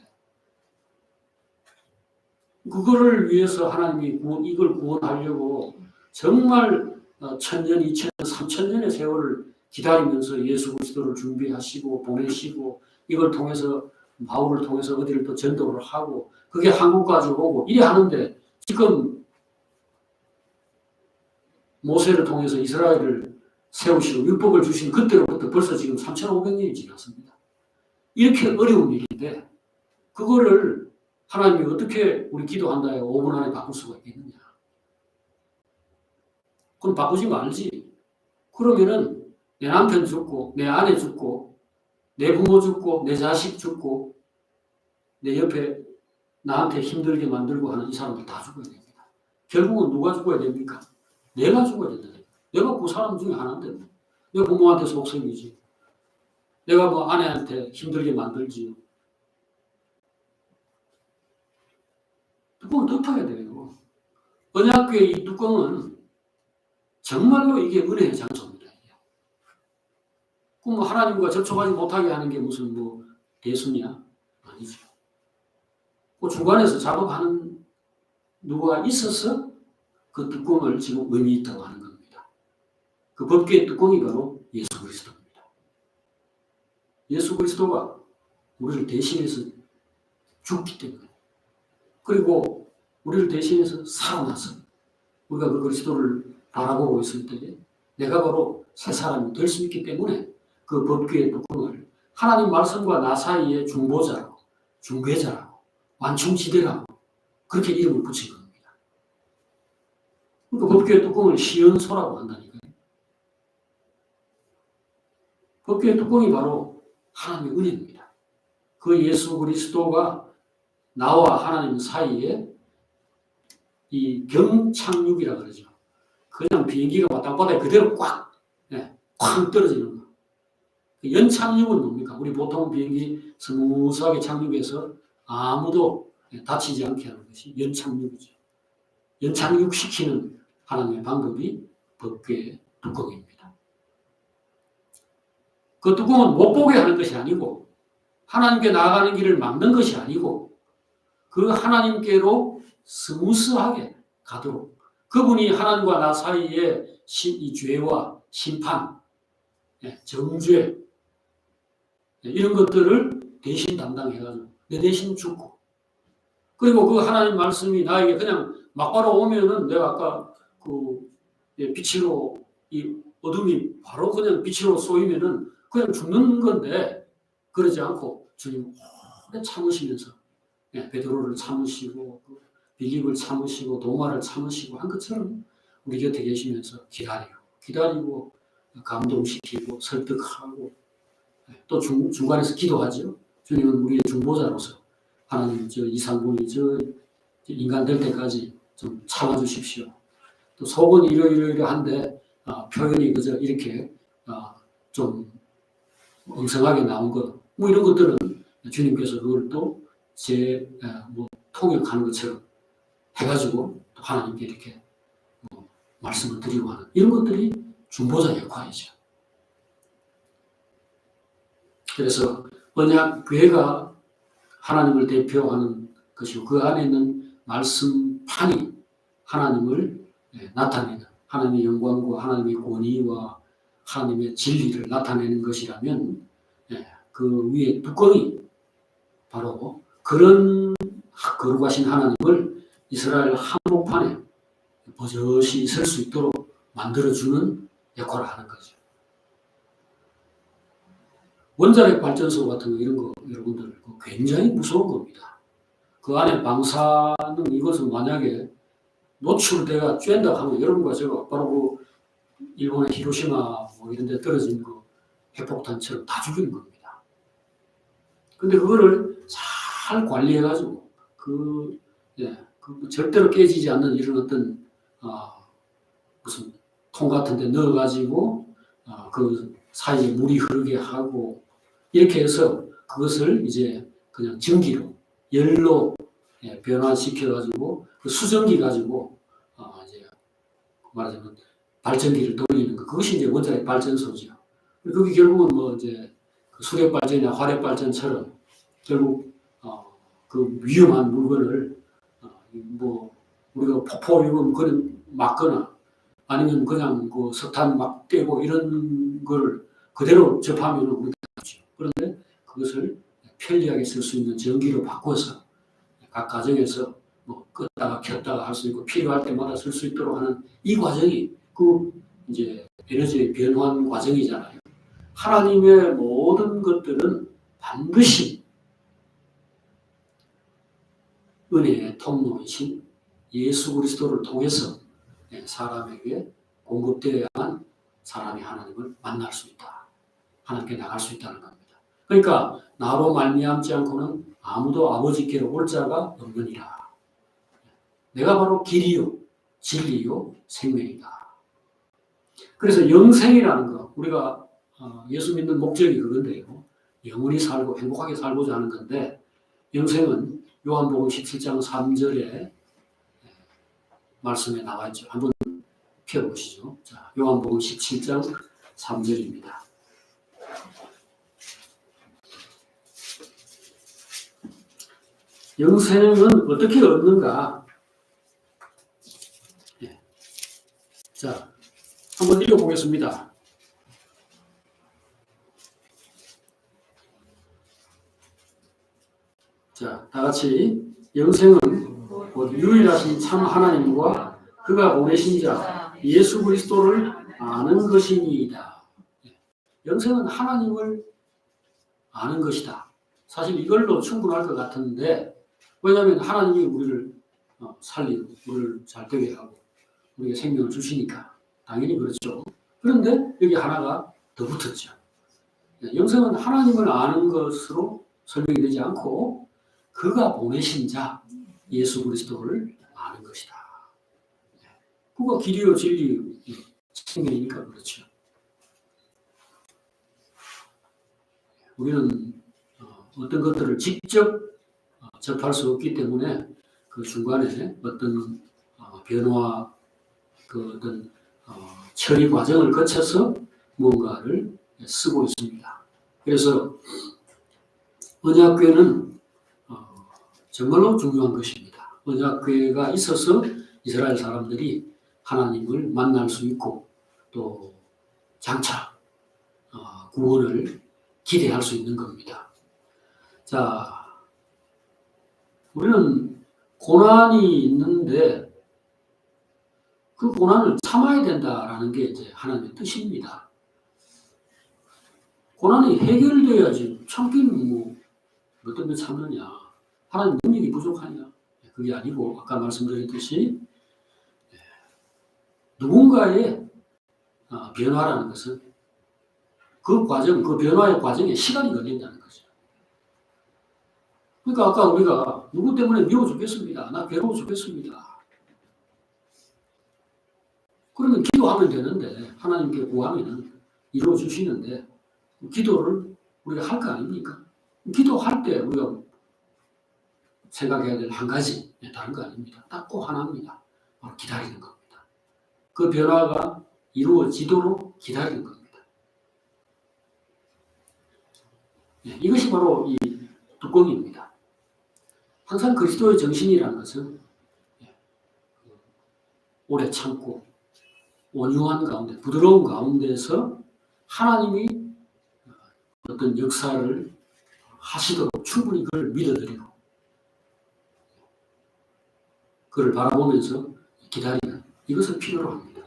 그거를 위해서 하나님이 이걸 구원하려고 정말 1000년, 2000년, 3000년의 세월을 기다리면서 예수 그리스도를 준비하시고 보내시고 이걸 통해서 바울을 통해서 어디를 또 전도를 하고 그게 한국까지 오고 이래 하는데 지금 모세를 통해서 이스라엘을 세우시고 율법을 주신 그때로부터 벌써 지금 3500년이 지났습니다. 이렇게 어려운 일인데 그거를 하나님이 어떻게 우리 기도한다 해서 5분 안에 바꿀 수가 있겠느냐. 그럼 바꾸지 말지. 그러면은 내 남편 죽고 내 아내 죽고 내 부모 죽고 내 자식 죽고 내 옆에 나한테 힘들게 만들고 하는 이 사람들 다 죽어야 됩니다. 결국은 누가 죽어야 됩니까? 내가 죽어야 된다. 내가 그 사람 중에 하나인데 내 부모한테 속썩이지. 내가 뭐 아내한테 힘들게 만들지. 뚜껑을 덮어야 돼요. 언약궤의 이 뚜껑은 정말로 이게 은혜의 장소입니다. 그럼 하나님과 접촉하지 못하게 하는 게 무슨 뭐 대수냐? 아니죠. 그 중간에서 작업하는 누가 있어서 그 뚜껑을 지금 의미 있다고 하는 겁니다. 그 법궤의 뚜껑이 바로 예수 그리스도입니다. 예수 그리스도가 우리를 대신해서 죽기 때문에 그리고 우리를 대신해서 살아나서 우리가 그 그리스도를 바라보고 있을 때 내가 바로 새 사람이 될 수 있기 때문에 그 법궤의 뚜껑을 하나님 말씀과 나 사이의 중보자라고 중개자라고 완충지대라고 그렇게 이름을 붙인 겁니다. 그러니까 법궤의 뚜껑을 시연소라고 한다니까요. 법궤의 뚜껑이 바로 하나님의 은혜입니다. 그 예수 그리스도가 나와 하나님 사이에 이 경착륙이라 그러죠. 그냥 비행기가 땅바닥에 그대로 꽉 떨어지는 거. 연착륙은 뭡니까? 우리 보통 비행기 스무스하게 착륙해서 아무도 다치지 않게 하는 것이 연착륙이죠. 연착륙시키는 하나님의 방법이 법궤의 뚜껑입니다. 그 뚜껑은 못 보게 하는 것이 아니고 하나님께 나아가는 길을 막는 것이 아니고 그 하나님께로 스무스하게 가도록 그분이 하나님과 나 사이에 이 죄와 심판, 정죄 이런 것들을 대신 담당해가지고 내 대신 죽고 그리고 그 하나님 말씀이 나에게 그냥 막바로 오면은 내가 아까 그 빛으로 이 어둠이 바로 그냥 빛으로 쏘이면은 그냥 죽는 건데 그러지 않고 주님 오래 참으시면서 베드로를 참으시고 빌립을 참으시고 도마를 참으시고 한 것처럼 우리 곁에 계시면서 기다리고 감동시키고 설득하고 또 중간에서 기도하죠. 주님은 우리의 중보자로서 하나님 저 이상분이 저 인간 될 때까지 좀 참아주십시오. 또 속은 이러이러한데 표현이 그저 이렇게 좀 엉성하게 나온 것, 뭐 이런 것들은 주님께서 그걸 또 뭐 통역하는 것처럼 해가지고 또 하나님께 이렇게 말씀을 드리고 하는 이런 것들이 중보자 역할이죠. 그래서 언약 교회가 하나님을 대표하는 것이고 그 안에 있는 말씀판이 하나님을 나타내는 하나님의 영광과 하나님의 권위와 하나님의 진리를 나타내는 것이라면 그 위에 뚜껑이 바로 그런 거룩하신 하나님을 이스라엘 한복판에 버젓이 설 수 있도록 만들어주는 역할을 하는 거죠. 원자력 발전소 같은 거 이런 거 여러분들 굉장히 무서운 겁니다. 그 안에 방사능 이것은 만약에 노출돼가 쬐다 하면 여러분과 제가 바로 그 일본의 히로시마 뭐 이런 데 떨어진 그 핵폭탄처럼 다 죽이는 겁니다. 근데 그거를 잘 관리해가지고 그 절대로 깨지지 않는 이런 어떤 무슨 통 같은 데 넣어가지고 그 사이에 물이 흐르게 하고 이렇게 해서 그것을 이제 그냥 전기로 열로 변화시켜가지고 그 수전기 가지고 이제 말하자면 발전기를 돌리는 것 그것이 이제 원자력 발전소죠. 그게 결국은 뭐 이제 수력 발전이나 화력 발전처럼 결국 그 위험한 물건을 뭐 우리가 폭포 이거 그런 막거나 아니면 그냥 그 석탄 막 떼고 이런 걸 그대로 접하면 우리가 하죠. 그런데 그것을 편리하게 쓸 수 있는 전기로 바꿔서 각 가정에서 뭐 껐다가 켰다가 할 수 있고 필요할 때마다 쓸 수 있도록 하는 이 과정이 그 이제 에너지의 변환 과정이잖아요. 하나님의 모든 것들은 반드시 은혜의 통로이신 예수 그리스도를 통해서 사람에게 공급되어야만 사람이 하나님을 만날 수 있다. 하나님께 나갈 수 있다는 겁니다. 그러니까 나로 말미암지 않고는 아무도 아버지께로 올 자가 없느니라. 내가 바로 길이요 진리요 생명이다. 그래서 영생이라는 거 우리가 예수 믿는 목적이 그건데요. 영원히 살고 행복하게 살고자 하는 건데 영생은 요한복음 17장 3절에 말씀에 나와 있죠. 한번 펴보시죠. 자, 요한복음 17장 3절입니다. 영생은 어떻게 얻는가? 자, 한번 읽어보겠습니다. 자, 다 같이 영생은 곧 유일하신 참 하나님과 그가 보내신 자 예수 그리스도를 아는 것이니이다. 영생은 하나님을 아는 것이다. 사실 이걸로 충분할 것 같은데 왜냐하면 하나님이 우리를 살리고 우리를 잘 되게 하고 우리에게 생명을 주시니까 당연히 그렇죠. 그런데 여기 하나가 더 붙었죠. 영생은 하나님을 아는 것으로 설명이 되지 않고 그가 보내신 자 예수 그리스도를 아는 것이다. 그가 길이요 진리요 생명이니까 그렇죠. 우리는 어떤 것들을 직접 접할 수 없기 때문에 그 중간에 어떤 변화, 그 어떤 처리 과정을 거쳐서 무언가를 쓰고 있습니다. 그래서 언약궤는 정말로 중요한 것입니다. 언약궤가 있어서 이스라엘 사람들이 하나님을 만날 수 있고 또 장차 구원을 기대할 수 있는 겁니다. 자, 우리는 고난이 있는데 그 고난을 참아야 된다라는 게 이제 하나님의 뜻입니다. 고난이 해결돼야지 참기는 뭐 어떤 게 참느냐. 하나님 능력이 부족하냐. 그게 아니고 아까 말씀드렸듯이 누군가의 변화라는 것은 그 과정, 그 변화의 과정에 시간이 걸린다는 거죠. 그러니까 아까 우리가 누구 때문에 미워 죽겠습니다. 나 괴로워 죽겠습니다. 그러면 기도하면 되는데 하나님께 구하면 이루어 주시는데 기도를 우리가 할 거 아닙니까? 기도할 때 우리가 생각해야 될 한 가지, 다른 거 아닙니다. 딱 꼭 하나입니다. 바로 기다리는 겁니다. 그 변화가 이루어지도록 기다리는 겁니다. 이것이 바로 이 뚜껑입니다. 항상 그리스도의 정신이라는 것은 오래 참고 온유한 가운데, 부드러운 가운데서 하나님이 어떤 역사를 하시도록 충분히 그를 믿어드리고 그를 바라보면서 기다리는 이것을 필요로 합니다.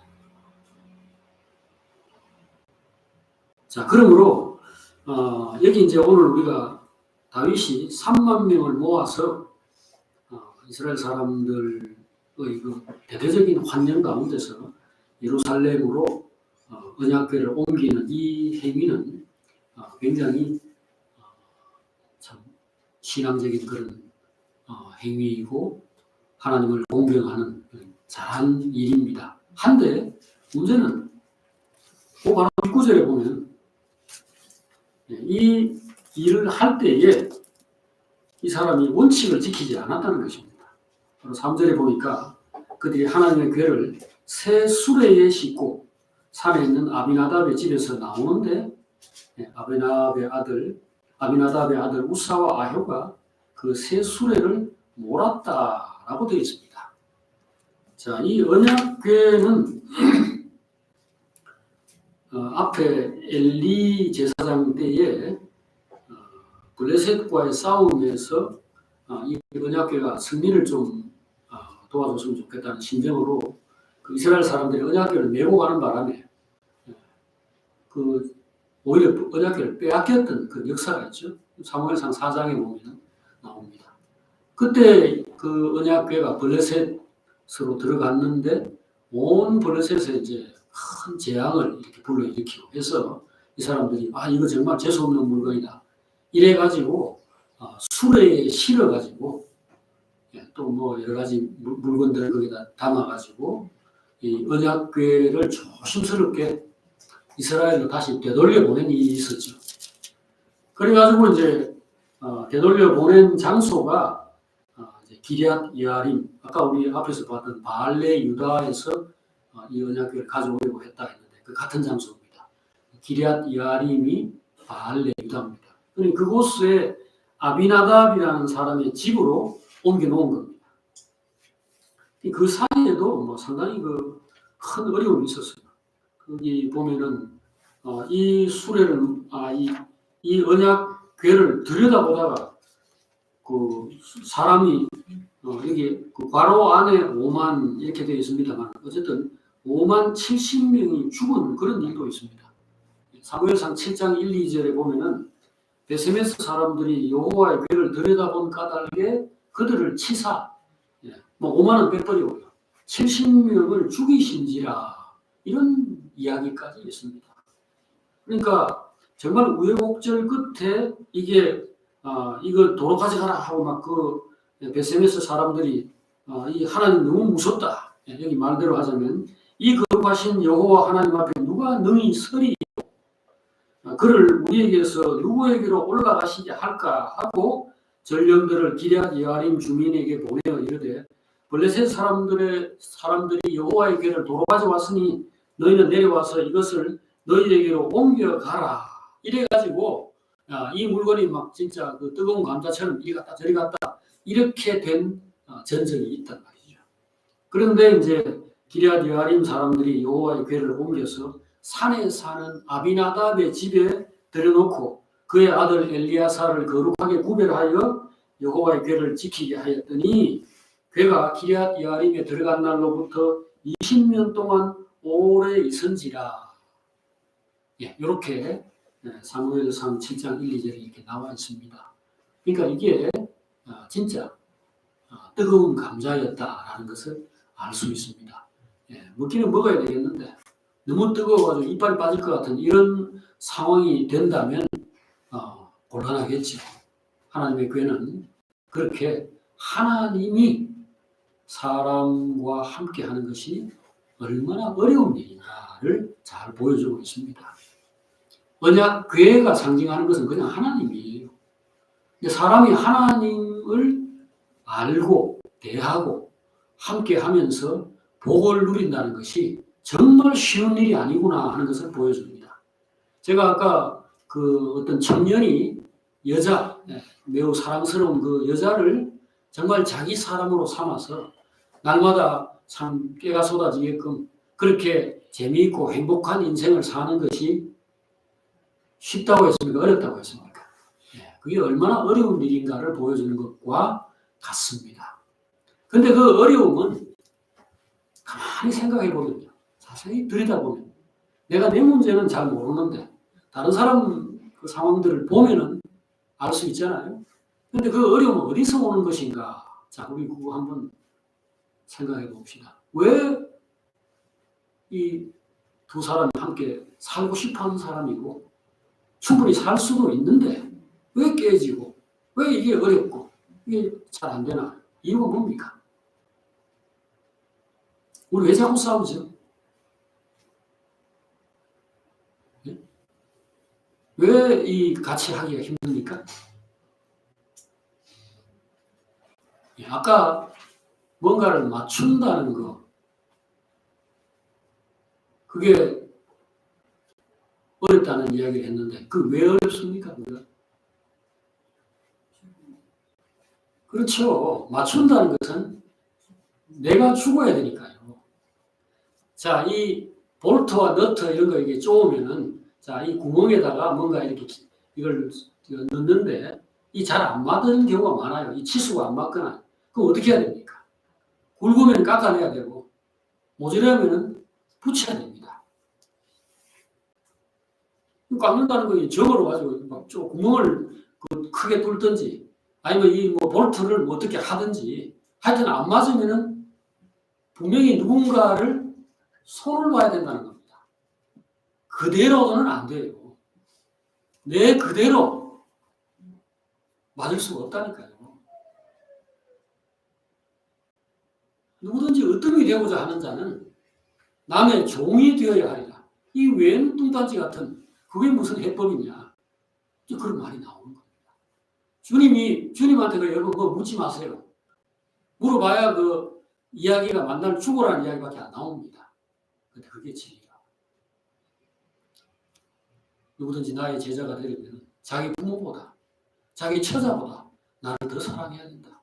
자, 그러므로 여기 이제 오늘 우리가 다윗이 3만 명을 모아서 이스라엘 사람들의 그 대대적인 환영 가운데서 예루살렘으로 언약궤를 옮기는 이 행위는 굉장히 참 신앙적인 그런 행위이고 하나님을 공경하는 잘한 일입니다. 한데 문제는 그 바로 19절에 보면 이 일을 할 때에 이 사람이 원칙을 지키지 않았다는 것입니다. 바로 3절에 보니까 그들이 하나님의 궤를 새 수레에 싣고 산에 있는 아비나답의 집에서 나오는데 아비나답의 아들 우사와 아효가 그 새 수레를 몰았다라고 되어 있습니다. 자, 이 언약궤는 앞에 엘리 제사장 때에 블레셋과의 싸움에서 이 언약궤가 승리를 좀 도와줬으면 좋겠다는 심정으로 그 이스라엘 사람들이 언약궤를 메고 가는 바람에 그 오히려 언약궤를 빼앗겼던 그 역사가 있죠. 사무엘상 4장에 보면 나옵니다. 그때 그 언약궤가 블레셋으로 들어갔는데 온 블레셋에 이제 큰 재앙을 이렇게 불러일으키고 해서 이 사람들이 이거 정말 재수 없는 물건이다. 이래가지고 수레에 실어가지고 또 뭐 여러 가지 물건들을 거기다 담아가지고 이 언약궤를 조심스럽게 이스라엘로 다시 되돌려 보낸 일이 있었죠. 그래가지고 이제 되돌려 보낸 장소가 기럇 여아림, 아까 우리 앞에서 봤던 바알레 유다에서 이 언약궤를 가져오려고 했다 했는데 그 같은 장소입니다. 기럇 여아림이 바알레 유다입니다. 그러니까 그곳에 아비나답이라는 사람의 집으로 옮겨 놓은 겁니다. 그 사이에도 뭐 상당히 그 큰 어려움이 있었어요. 거기 보면은 이 수레를 이 언약궤를 들여다보다가 그 사람이 여기 그 괄호 안에 5만 이렇게 되어 있습니다만 어쨌든 5만 70명이 죽은 그런 일도 있습니다. 사무엘상 7장 1, 2절에 보면은 베세메스 사람들이 여호와의 궤를 들여다본 까닭에 그들을 치사 뭐 5만은 빼버리고요. 70명을 죽이신지라 이런 이야기까지 있습니다. 그러니까 정말 우여곡절 끝에 이게 이거 도로 가져가라 하고 막 그 베세메스 사람들이 이 하나님 너무 무섭다. 여기 말대로 하자면 이 거룩하신 여호와 하나님 앞에 누가 능히 서리 그를 우리에게서 누구에게로 올라가시게 할까 하고 전령들을 기럇 여아림 주민에게 보내어 이르되 블레셋 사람들이 여호와의 궤를 도로 가져왔으니 너희는 내려와서 이것을 너희에게로 옮겨가라. 이래가지고 이 물건이 막 진짜 그 뜨거운 감자처럼 이리 갔다 저리 갔다 이렇게 된 전적이 있단 말이죠. 그런데 이제 기럇 여아림 사람들이 여호와의 궤를 옮겨서 산에 사는 아비나답의 집에 들여놓고 그의 아들 엘리야사를 거룩하게 구별하여 여호와의 궤를 지키게 하였더니 궤가 기럇 여아림에 들어간 날로부터 20년 동안 오래 있은지라. 이렇게 사무엘상 7장 1, 2절에 이렇게 나와 있습니다. 그러니까 이게 진짜 뜨거운 감자였다라는 것을 알 수 있습니다. 먹기는 먹어야 되겠는데 너무 뜨거워가지고 이빨이 빠질 것 같은 이런 상황이 된다면 곤란하겠죠. 하나님의 궤는 그렇게 하나님이 사람과 함께 하는 것이 얼마나 어려운 일인가를 잘 보여주고 있습니다. 언약 궤가 상징하는 것은 그냥 하나님이에요. 근데 사람이 하나님을 알고 대하고 함께 하면서 복을 누린다는 것이 정말 쉬운 일이 아니구나 하는 것을 보여줍니다. 제가 아까 그 어떤 청년이 여자, 매우 사랑스러운 그 여자를 정말 자기 사람으로 삼아서 날마다 참 깨가 쏟아지게끔 그렇게 재미있고 행복한 인생을 사는 것이 쉽다고 했습니까? 어렵다고 했습니까? 그게 얼마나 어려운 일인가를 보여주는 것과 같습니다. 근데 그 어려움은 가만히 생각해 보면요. 자세히 들여다보면 내가 내 문제는 잘 모르는데 다른 사람 그 상황들을 보면은 알 수 있잖아요. 근데 그 어려움은 어디서 오는 것인가? 자, 우리 그거 한번 생각해 봅시다. 왜 이 두 사람이 함께 살고 싶어 하는 사람이고 충분히 살 수도 있는데 왜 깨지고 왜 이게 어렵고 이게 잘 안 되나? 이유가 뭡니까? 우리 왜 자꾸 싸우죠? 왜 이 같이 하기가 힘듭니까? 아까 뭔가를 맞춘다는 거 그게 어렵다는 이야기를 했는데 그 왜 어렵습니까? 그렇죠. 맞춘다는 것은 내가 죽어야 되니까요. 자, 이 볼트와 너트 이런 거 이게 쪼으면은 자, 이 구멍에다가 뭔가 이렇게 이걸 넣는데 이 잘 안 맞는 경우가 많아요. 이 치수가 안 맞거나. 그럼 어떻게 해야 됩니까? 굵으면 깎아내야 되고 모자라면은 붙여야 됩니다. 깎는다는 거 정으로 가지고 막 구멍을 크게 뚫든지 아니면 이 뭐 볼트를 뭐 어떻게 하든지 하여튼 안 맞으면은 분명히 누군가를 손을 놔야 된다는 겁니다. 그대로는 안 돼요. 내 그대로 맞을 수가 없다니까요. 누구든지 어떤 게 되고자 하는 자는 남의 종이 되어야 하리라. 이 웬 뚱딴지 같은 그게 무슨 해법이냐. 그런 말이 나오는 겁니다. 주님한테 여러분 뭐 묻지 마세요. 물어봐야 그 이야기가 만날 죽으라는 이야기밖에 안 나옵니다. 근데 그게 진리라. 누구든지 나의 제자가 되려면 자기 부모보다 자기 처자보다 나를 더 사랑해야 된다.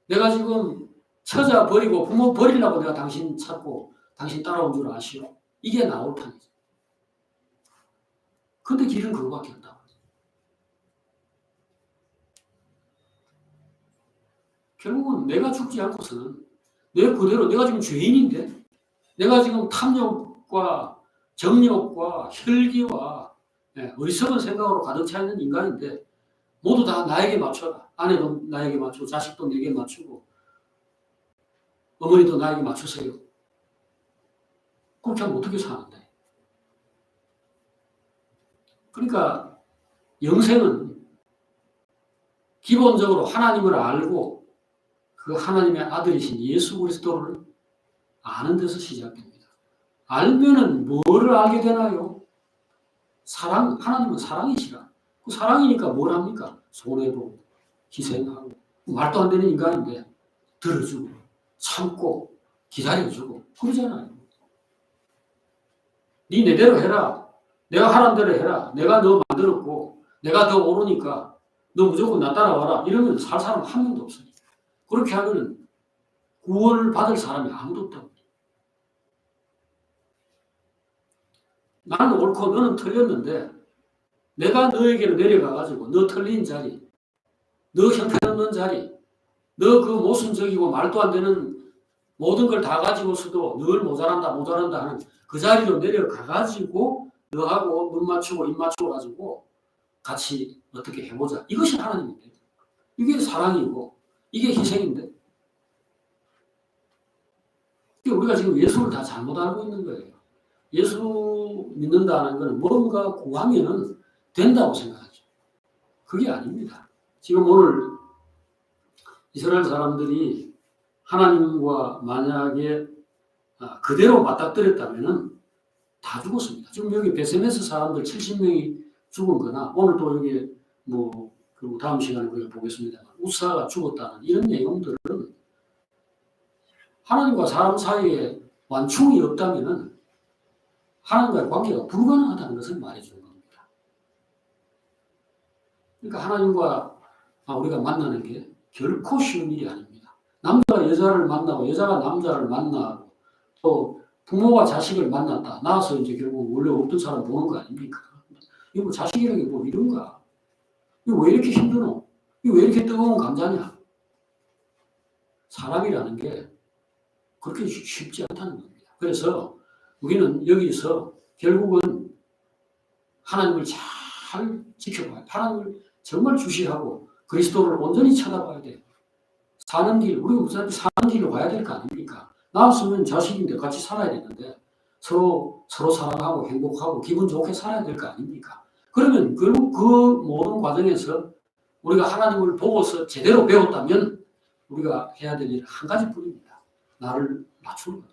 내가 지금 처자 버리고 부모 버리려고 내가 당신 찾고 당신 따라온 줄 아시오? 이게 나올 판이죠. 근데 길은 그거밖에 없다. 결국은 내가 죽지 않고서는 내 그대로 내가 지금 죄인인데 내가 지금 탐욕과 정욕과 혈기와 어리석은 생각으로 가득 차 있는 인간인데 모두 다 나에게 맞춰라. 아내도 나에게 맞추고 자식도 내게 맞추고 어머니도 나에게 맞추세요. 그렇게 하면 어떻게 사는데? 그러니까 영생은 기본적으로 하나님을 알고 그 하나님의 아들이신 예수 그리스도를 아는 데서 시작됩니다. 알면은 뭐를 알게 되나요? 사랑, 하나님은 사랑이시라. 그 사랑이니까 뭘 합니까? 손해보고, 희생하고, 말도 안 되는 인간인데, 들어주고, 참고, 기다려주고, 그러잖아요. 네 내대로 해라. 내가 하란 대로 해라. 내가 너 만들었고, 내가 더 오르니까 너 무조건 나 따라와라. 이러면 살 사람 한 명도 없어요. 그렇게 하면 구원을 받을 사람이 아무도 없다고. 나는 옳고 너는 틀렸는데 내가 너에게로 내려가가지고 너 틀린 자리, 너 형편없는 자리, 너 그 모순적이고 말도 안 되는 모든 걸 다 가지고서도 늘 모자란다 하는 그 자리로 내려가가지고 너하고 눈 맞추고 입 맞추고 같이 어떻게 해보자. 이것이 하나님인데. 이게 사랑이고 이게 희생인데. 우리가 지금 예수를 다 잘못 알고 있는 거예요. 예수 믿는다는 것은 뭔가 구하면은 된다고 생각하죠. 그게 아닙니다. 지금 오늘 이스라엘 사람들이 하나님과 만약에 그대로 맞닥뜨렸다면은 다 죽었습니다. 지금 여기 베세메스 사람들 70명이 죽은 거나 오늘 또 여기 그리고 다음 시간에 우리가 보겠습니다. 우사가 죽었다는 이런 내용들은 하나님과 사람 사이에 완충이 없다면은 하나님과의 관계가 불가능하다는 것을 말해주는 겁니다. 그러니까 하나님과 우리가 만나는 게 결코 쉬운 일이 아닙니다. 남자가 여자를 만나고 여자가 남자를 만나고 또 부모가 자식을 만났다. 낳아서 이제 결국 원래 없던 사람 보는 거 아닙니까? 이거 뭐 자식이라는 게 뭐 이런가? 이거 왜 이렇게 힘드노? 이거 왜 이렇게 뜨거운 감자냐? 사람이라는 게 그렇게 쉽지 않다는 겁니다. 그래서 우리는 여기서 결국은 하나님을 잘 지켜봐야 돼. 하나님을 정말 주시하고 그리스도를 온전히 쳐다봐야 돼요. 사는 길, 우리가 무슨 사는 길로 가야 될 거 아닙니까? 낳았으면 자식인데 같이 살아야 되는데 서로 사랑하고 행복하고 기분 좋게 살아야 될 거 아닙니까? 그러면 결국 그 모든 과정에서 우리가 하나님을 보고서 제대로 배웠다면 우리가 해야 될 일은 한 가지뿐입니다. 나를 낮추는 것.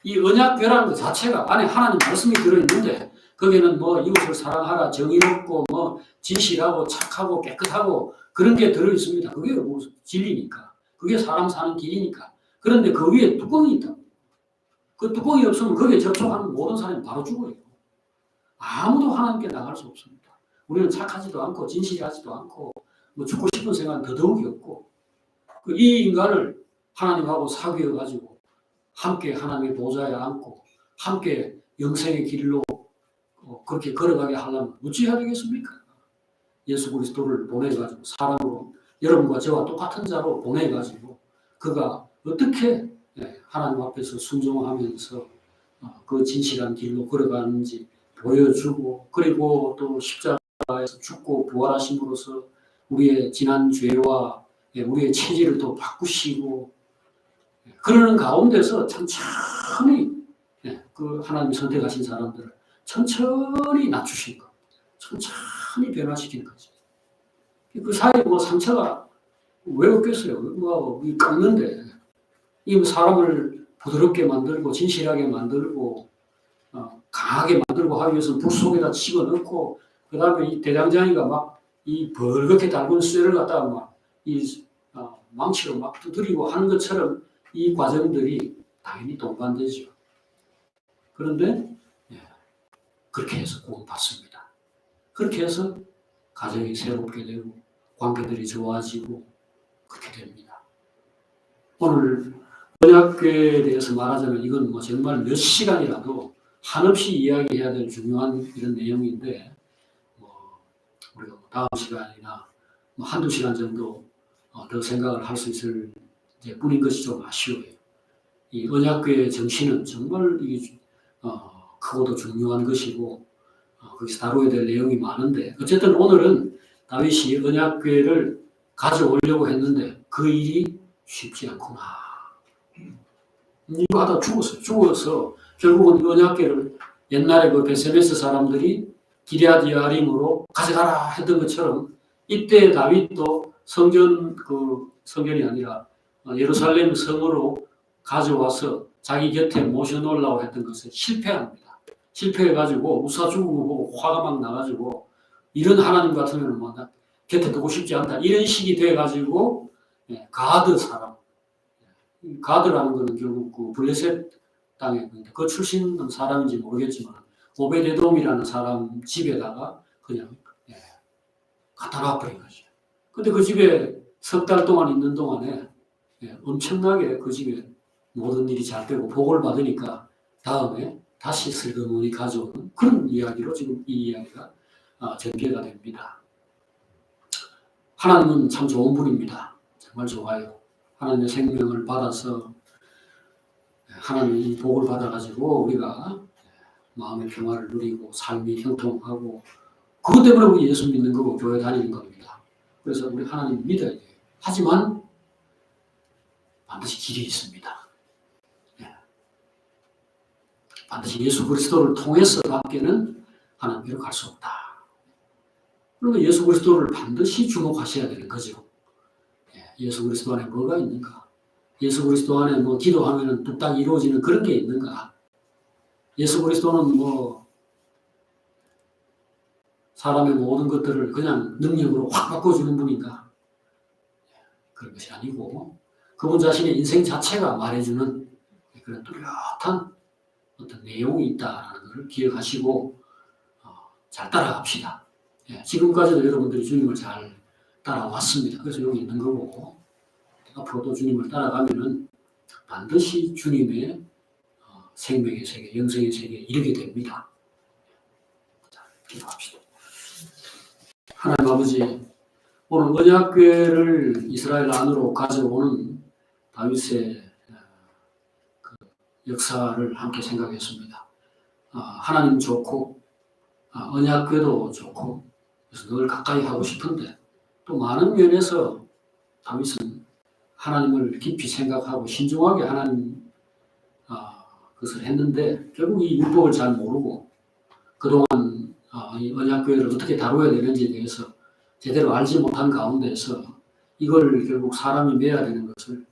이 언약궤라는 것 자체가 안에 하나님 말씀이 들어있는데 거기에는 이웃을 사랑하라, 정의롭고 진실하고 착하고 깨끗하고 그런 게 들어있습니다. 그게 진리니까. 그게 사람 사는 길이니까. 그런데 그 위에 뚜껑이 있다. 그 뚜껑이 없으면 거기에 접촉하는 모든 사람이 바로 죽어요. 아무도 하나님께 나갈 수 없습니다. 우리는 착하지도 않고 진실하지도 않고 죽고 싶은 생각은 더더욱이 없고 이 인간을 하나님하고 사귀어가지고 함께 하나님의 보좌에 앉고 함께 영생의 길로 그렇게 걸어가게 하려면 어찌해야 되겠습니까? 예수 그리스도를 보내가지고 사람으로 여러분과 저와 똑같은 자로 보내가지고 그가 어떻게 하나님 앞에서 순종하면서 그 진실한 길로 걸어가는지 보여주고 그리고 또 십자가에서 죽고 부활하심으로써 우리의 지난 죄와 우리의 체질을 또 바꾸시고 그러는 가운데서 천천히 그 하나님 선택하신 사람들을 천천히 낮추신 것, 천천히 변화시키는 거지. 그 사이에 상처가 왜 없겠어요? 깎는데 이 사람을 부드럽게 만들고 진실하게 만들고 강하게 만들고 하기 위해서 불 속에다 집어넣고 그 다음에 이 대장장이가 막 이 벌겋게 달군 쇠를 갖다가 막 망치로 막 두드리고 하는 것처럼 이 과정들이 당연히 동반되죠. 그런데 그렇게 해서 구원받습니다. 그렇게 해서 가정이 새롭게 되고 관계들이 좋아지고 그렇게 됩니다. 오늘 언약궤에 대해서 말하자면 이건 정말 몇 시간이라도 한없이 이야기해야 될 중요한 이런 내용인데 우리가 다음 시간이나 한두 시간 정도 더 생각을 할 수 있을 뿐인 것이 좀 아쉬워요. 이 언약궤의 정신은 정말 크고도 중요한 것이고 거기서 다루어야 될 내용이 많은데 어쨌든 오늘은 다윗이 언약궤를 가져오려고 했는데 그 일이 쉽지 않구나. 이거 하다 죽었어요. 죽어서 결국은 언약궤를 옛날에 그 베세메스 사람들이 기럇 여아림으로 가져가라 했던 것처럼 이때 다윗도 성전이 아니라 예루살렘 성으로 가져와서 자기 곁에 모셔놓으려고 했던 것을 실패합니다. 실패해가지고 우사 죽은 거 보고 화가 막 나가지고 이런 하나님 같으면 나 곁에 두고 싶지 않다. 이런 식이 돼가지고 가드 사람. 가드라는 것은 결국 그 블레셋 땅에 그 출신 사람인지 모르겠지만 오베데돔이라는 사람 집에다가 그냥 갖다 놔버린 거죠. 근데 그 집에 석 달 동안 있는 동안에 엄청나게 그 집에 모든 일이 잘 되고 복을 받으니까 다음에 다시 슬그머니 가져오는 그런 이야기로 지금 이 이야기가 전개가 됩니다. 하나님은 참 좋은 분입니다. 정말 좋아요. 하나님의 생명을 받아서 하나님의 이 복을 받아가지고 우리가 마음의 평화를 누리고 삶이 형통하고 그것 때문에 우리 예수 믿는 거고 교회 다니는 겁니다. 그래서 우리 하나님 믿어야 돼요. 하지만 반드시 길이 있습니다. 반드시 예수 그리스도를 통해서 밖에는 하나님께로 갈 수 없다. 그러면 예수 그리스도를 반드시 주목하셔야 되는 거죠. 예수 그리스도 안에 뭐가 있는가? 예수 그리스도 안에 뭐 기도하면 뚝딱 이루어지는 그런 게 있는가? 예수 그리스도는 뭐 사람의 모든 것들을 그냥 능력으로 확 바꿔주는 분인가? 그런 것이 아니고 그분 자신의 인생 자체가 말해주는 그런 뚜렷한 어떤 내용이 있다는 것을 기억하시고 잘 따라갑시다. 지금까지도 여러분들이 주님을 잘 따라왔습니다. 그래서 여기 있는 거고 앞으로도 주님을 따라가면은 반드시 주님의 생명의 세계, 영생의 세계에 이르게 됩니다. 자, 기도합시다. 하나님 아버지, 오늘 언약궤를 이스라엘 안으로 가져오는 다윗의 그 역사를 함께 생각했습니다. 하나님 좋고 언약궤도 좋고 그래서 늘 가까이 하고 싶은데 또 많은 면에서 다윗은 하나님을 깊이 생각하고 신중하게 하나님 그것을 했는데 결국 이 율법을 잘 모르고 그동안 이 언약궤를 어떻게 다뤄야 되는지에 대해서 제대로 알지 못한 가운데서 이걸 결국 사람이 매야 되는 것을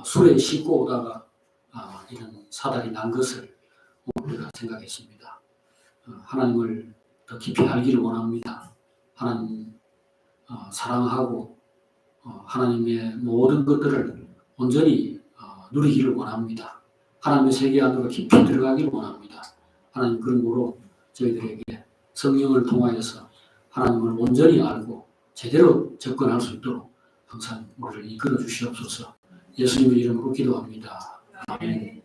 술에 싣고 오다가 이런 사달이 난 것을 우리가 생각했습니다. 하나님을 더 깊이 알기를 원합니다. 하나님 사랑하고 하나님의 모든 것들을 온전히 누리기를 원합니다. 하나님의 세계 안으로 깊이 들어가기를 원합니다. 하나님 그런 거로 저희들에게 성령을 통하여서 하나님을 온전히 알고 제대로 접근할 수 있도록 항상 우리를 이끌어 주시옵소서. 예수님의 이름으로 기도합니다. 아멘.